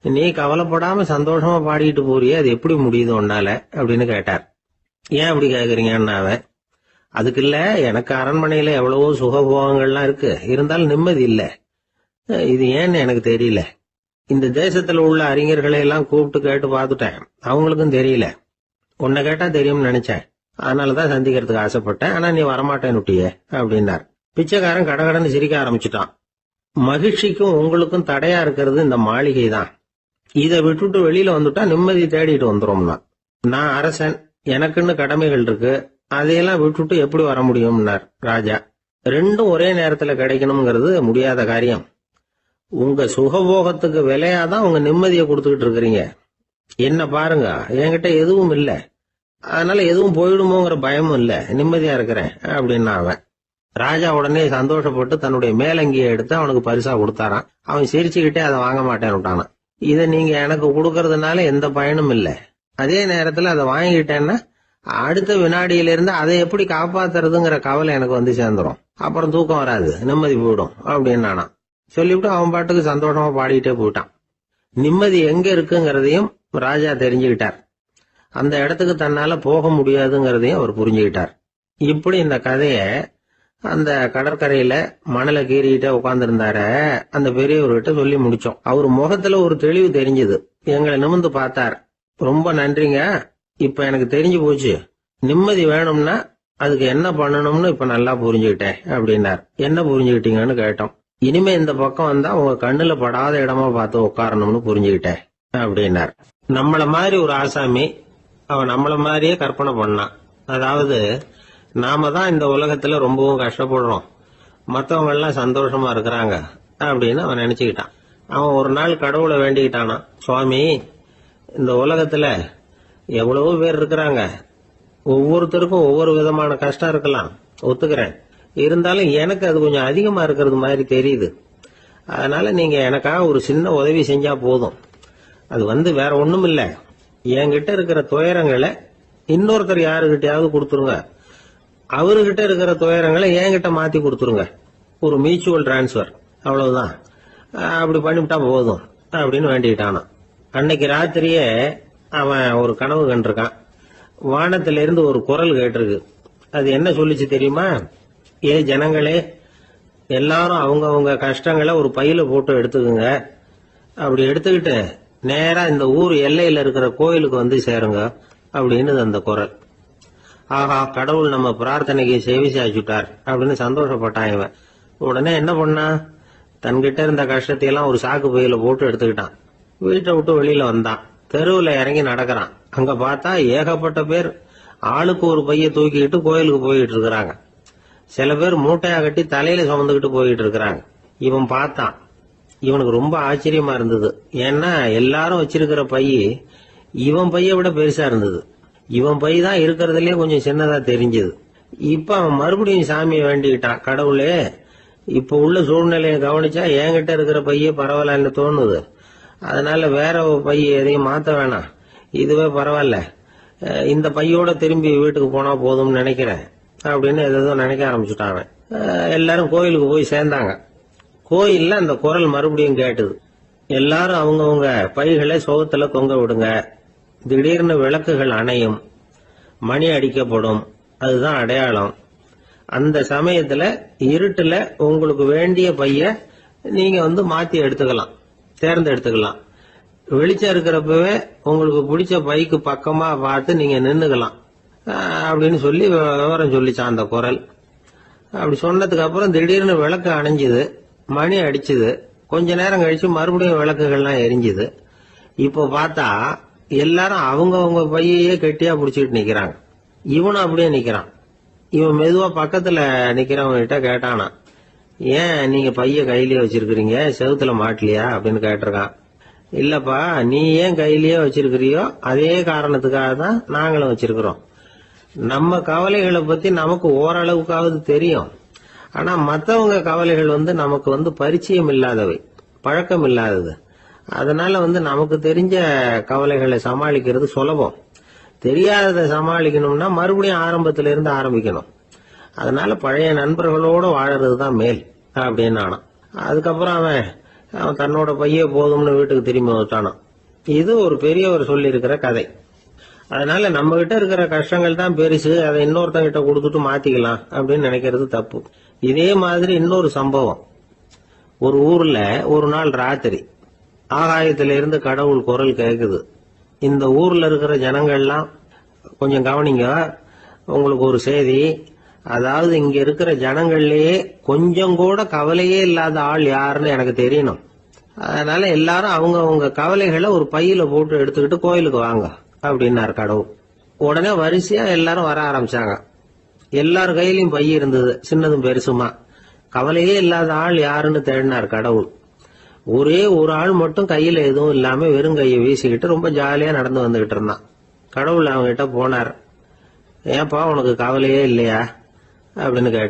நீ கவலைப்படாம சந்தோஷமா பாடிட்டு போறியே, அது எப்படி முடியுது உன்னால அப்படின்னு கேட்டார். ஏன் அப்படி கேக்குறீங்கன்னு அவன், அதுக்கு இல்ல, எனக்கு அரண்மனையில எவ்வளவோ சுகபோகங்கள்லாம் இருக்கு, இருந்தாலும் நிம்மதி இல்ல. இது ஏன்னு எனக்கு தெரியல. இந்த தேசத்துல உள்ள அறிஞர்களை எல்லாம் கூப்பிட்டு கேட்டு பார்த்துட்டேன், அவங்களுக்கும் தெரியல. உன்னை கேட்டா தெரியும்னு நினைச்சேன். அதனாலதான் சந்திக்கிறதுக்கு ஆசைப்பட்டேன். ஆனா நீ வரமாட்டேன்னு விட்டியே அப்படின்னார். பிச்சைக்காரன் கடகடன்னு சிரிக்க ஆரம்பிச்சுட்டான். மகிழ்ச்சிக்கும் உங்களுக்கும் தடையா இருக்கிறது இந்த மாளிகை தான். இதை விட்டுட்டு வெளியில வந்துட்டா நிம்மதி தேடிட்டு வந்துரும்னா. நான் அரசன், எனக்குன்னு கடமைகள் இருக்கு, அதையெல்லாம் விட்டுட்டு எப்படி வர முடியும்னார் ராஜா. ரெண்டும் ஒரே நேரத்துல கிடைக்கணுங்கிறது முடியாத காரியம். உங்க சுகபோகத்துக்கு விலையாதான் உங்க நிம்மதியை கொடுத்துக்கிட்டு இருக்கிறீங்க. என்ன பாருங்க, என்கிட்ட எதுவும் இல்ல, அதனால எதுவும் போயிடுமோங்கிற பயமும் இல்ல, நிம்மதியா இருக்கிறேன் அப்படின்னா அவன். ராஜா உடனே சந்தோஷப்பட்டு தன்னுடைய மேலங்கியை எடுத்து அவனுக்கு பரிசா கொடுத்தாரான். அவன் சிரிச்சுக்கிட்டே அதை வாங்க மாட்டேன்னு விட்டானான். இதை நீங்க எனக்கு கொடுக்கறதுனால எந்த பயனும் இல்ல, அதே நேரத்துல அதை வாங்கிட்டேன்னா அடுத்த வினாடியிலிருந்து அதை எப்படி காப்பாத்துறதுங்கிற கவலை எனக்கு வந்து சேர்ந்துரும். அப்புறம் தூக்கம் வராது, நிம்மதி போயிடும் அப்படின்னு சொல்லிவிட்டு அவன் பாட்டுக்கு சந்தோஷமா பாடிட்டே போயிட்டான். நிம்மதி எங்க இருக்குங்கிறதையும் ராஜா தெரிஞ்சுக்கிட்டார். அந்த இடத்துக்கு தன்னால போக முடியாதுங்கிறதையும் அவர் புரிஞ்சுக்கிட்டார். இப்படி இந்த கதைய அந்த கடற்கரையில மணலை கீறிக்கிட்டே உட்கார்ந்துருந்தார அந்த பெரியவர்கிட்ட சொல்லி முடிச்சோம். அவர் முகத்துல ஒரு தெளிவு தெரிஞ்சது. எங்களை நிமிர்ந்து பார்த்தார். ரொம்ப நன்றிங்க, இப்ப எனக்கு தெரிஞ்சு போச்சு. நிம்மதி வேணும்னா அதுக்கு என்ன பண்ணணும்னு இப்ப நல்லா புரிஞ்சுக்கிட்டேன் அப்படின்னார். என்ன புரிஞ்சுக்கிட்டீங்கன்னு கேட்டோம். இனிமே இந்த பக்கம் வந்தா உங்க கண்ணுல படாத இடமா பார்த்து உட்காரணும்னு புரிஞ்சுக்கிட்டேன் அப்படின்னார். நம்மள மாதிரி ஒரு ஆசாமி அவன் நம்மள மாதிரியே கற்பனை பண்ணான். அதாவது நாம தான் இந்த உலகத்துல ரொம்பவும் கஷ்டப்படுறோம், மத்தவங்க எல்லாம் சந்தோஷமா இருக்கிறாங்க அப்படின்னு அவன் நினைச்சுக்கிட்டான். அவன் ஒரு நாள் கடவுளை வேண்டிக்கிட்டானா, சுவாமி இந்த உலகத்துல எவ்வளவோ பேர் இருக்கிறாங்க, ஒவ்வொருத்தருக்கும் ஒவ்வொரு விதமான கஷ்டம் இருக்கலாம், ஒத்துக்கிறேன். இருந்தாலும் எனக்கு அது கொஞ்சம் அதிகமா இருக்கிறது மாதிரி தெரியுது. அதனால நீங்க எனக்காக ஒரு சின்ன உதவி செஞ்சா போதும். அது வேற ஒண்ணும் இல்ல, என்கிட்ட இருக்கிற துயரங்களை இன்னொருத்தர் யாருகிட்டயாவது கொடுத்துருங்க, அவர்கிட்ட இருக்கிற துயரங்களை என்கிட்ட மாத்தி கொடுத்துருங்க. ஒரு மியூச்சுவல் டிரான்ஸ்பர், அவ்வளவுதான். அப்படி பண்ணிவிட்டா போதும் அப்படின்னு வேண்டிக்கிட்டானான். அன்னைக்கு ராத்திரியே அவன் ஒரு கனவு கண்டிருக்கான். வானத்தில இருந்து ஒரு குரல் கேட்டிருக்கு. அது என்ன சொல்லிச்சு தெரியுமா? ஏ ஜனங்களே, எல்லாரும் அவங்க கஷ்டங்களை ஒரு பையில போட்டு எடுத்துக்குங்க. அப்படி எடுத்துக்கிட்டு நேரா இந்த ஊர் எல்லையில இருக்கிற கோயிலுக்கு வந்து சேருங்க அப்படின்னு அந்த குரல். ஆஹா, கடவுள் நம்ம பிரார்த்தனைக்கு செவி சாய்ச்சுட்டார் அப்படின்னு சந்தோஷப்பட்டான் இவன். உடனே என்ன பண்ணா, தன்கிட்ட இருந்த கஷ்டத்தையெல்லாம் ஒரு சாக்கு பையில போட்டு எடுத்துக்கிட்டான். வீட்டை விட்டு வெளியில வந்தான். தெருவுல இறங்கி நடக்கிறான். அங்க பார்த்தா ஏகப்பட்ட பேர் ஆளுக்கு ஒரு பைய தூக்கிக்கிட்டு கோயிலுக்கு போயிட்டு இருக்கிறாங்க. சில பேர் மூட்டையா கட்டி தலையில சுமந்துக்கிட்டு போயிட்டு இருக்கிறாங்க. இவன் பார்த்தான். இவனுக்கு ரொம்ப ஆச்சரியமா இருந்தது. ஏன்னா எல்லாரும் வச்சிருக்கிற பைய இவன் பைய விட பெருசா இருந்தது. இவன் பை தான் இருக்கிறதுலயே கொஞ்சம் சின்னதா தெரிஞ்சது. இப்ப அவன் மறுபடியும் சாமியை வேண்டிக்கிட்டான். கடவுளே, இப்ப உள்ள சூழ்நிலையை கவனிச்சா என்கிட்ட இருக்கிற பைய பரவாயில்லன்னு தோணுது. அதனால வேற பைய எதையும் மாத்த வேணாம், இதுவே பரவாயில்ல, இந்த பையோட திரும்பி வீட்டுக்கு போனா போதும்னு நினைக்கிறேன் அப்படின்னு ஏதோ நினைக்க ஆரம்பிச்சுட்டான் அவன். எல்லாரும் கோயிலுக்கு போய் சேர்ந்தாங்க. கோயில்ல அந்த குரல் மறுபடியும் கேட்டுது. எல்லாரும் அவங்கவுங்க பைகளை சோகத்துல தொங்க விடுங்க. திடீர்னு விளக்குகள் அணையும், மணி அடிக்கப்படும், அதுதான் அடையாளம். அந்த சமயத்துல இருட்டுல உங்களுக்கு வேண்டிய பைய நீங்க மாத்தி எடுத்துக்கலாம், தேர்ந்தெடுத்துக்கலாம். வெளிச்சம் இருக்கிறப்பவே உங்களுக்கு பிடிச்ச பைக்கு பக்கமா பார்த்து நீங்க நின்னுக்கலாம் அப்படின்னு சொல்லி விவரம் சொல்லிச்சான் அந்த குரல். அப்படி சொன்னதுக்கு அப்புறம் திடீர்னு விளக்கு அணைஞ்சுது, மணி அடிச்சுது. கொஞ்ச நேரம் கழிச்சு மறுபடியும் விளக்குகள்லாம் எரிஞ்சுது. இப்போ பார்த்தா எல்லாரும் அவங்கவுங்க பையையே கெட்டியா பிடிச்சிட்டு நிக்கிறாங்க. இவனும் அப்படியே நிக்கிறான். இவன் மெதுவா பக்கத்துல நிக்கிறவங்கிட்ட கேட்டானா, ஏன் நீங்க பைய கையிலேயே வச்சிருக்கிறீங்க, செவுத்துல மாட்டலையா அப்படின்னு கேட்டிருக்கான். இல்லப்பா, நீ ஏன் கையிலேயே வச்சிருக்கிறியோ அதே காரணத்துக்காக தான் நாங்களும் வச்சிருக்கிறோம். நம்ம கவலைகளை பத்தி நமக்கு ஓரளவுக்காவது தெரியும். ஆனா மத்தவங்க கவலைகள் நமக்கு பரிச்சயம் இல்லாதவை, பழக்கம் இல்லாதது. அதனால நமக்கு தெரிஞ்ச கவலைகளை சமாளிக்கிறது சுலபம். தெரியாததை சமாளிக்கணும்னா மறுபடியும் ஆரம்பத்தில இருந்து ஆரம்பிக்கணும். அதனால பழைய நண்பர்களோட வாழறதுதான் மேல் அப்படின்னு ஆனான். அதுக்கப்புறம் அவன் தன்னோட பைய போதும்னு வீட்டுக்கு திரும்பி வச்சானான். இது ஒரு பெரியவர் சொல்லி இருக்கிற கதை. அதனால நம்ம கிட்ட இருக்கிற கஷ்டங்கள் தான் பெருசு, அதை இன்னொருத்தங்கிட்ட கொடுத்துட்டு மாத்திக்கலாம் அப்படின்னு நினைக்கிறது தப்பு. இதே மாதிரி இன்னொரு சம்பவம். ஒரு ஊர்ல ஒரு நாள் ராத்திரி ஆகாயத்தில இருந்து கடவுள் குரல் கேக்குது. இந்த ஊர்ல இருக்கிற ஜனங்கள்லாம் கொஞ்சம் கவனிங்க, உங்களுக்கு ஒரு செய்தி. அதாவது இங்க இருக்கிற ஜனங்கள்லயே கொஞ்சம் கூட கவலையே இல்லாத ஆள் யாருன்னு எனக்கு தெரியணும். அதனால எல்லாரும் அவங்க கவலைகளை ஒரு பையில போட்டு எடுத்துக்கிட்டு கோயிலுக்கு வாங்க அப்படின்னாரு கடவுள். உடனே வரிசையா எல்லாரும் வர ஆரம்பிச்சாங்க. எல்லார் கையிலயும் பை இருந்தது, சின்னதும் பெருசுமா. கவலையே இல்லாத ஆள் யாருன்னு தேடினார் கடவுள். ஒரே ஒரு ஆள் மட்டும் கையில எதுவும் இல்லாம வெறும் கையை வீசிக்கிட்டு ரொம்ப ஜாலியா நடந்து வந்துகிட்டு இருந்தான். கடவுள் அவங்க கிட்ட போனார். ஏன்பா உனக்கு கவலையே இல்லையா அப்படின்னு கேட்டார்.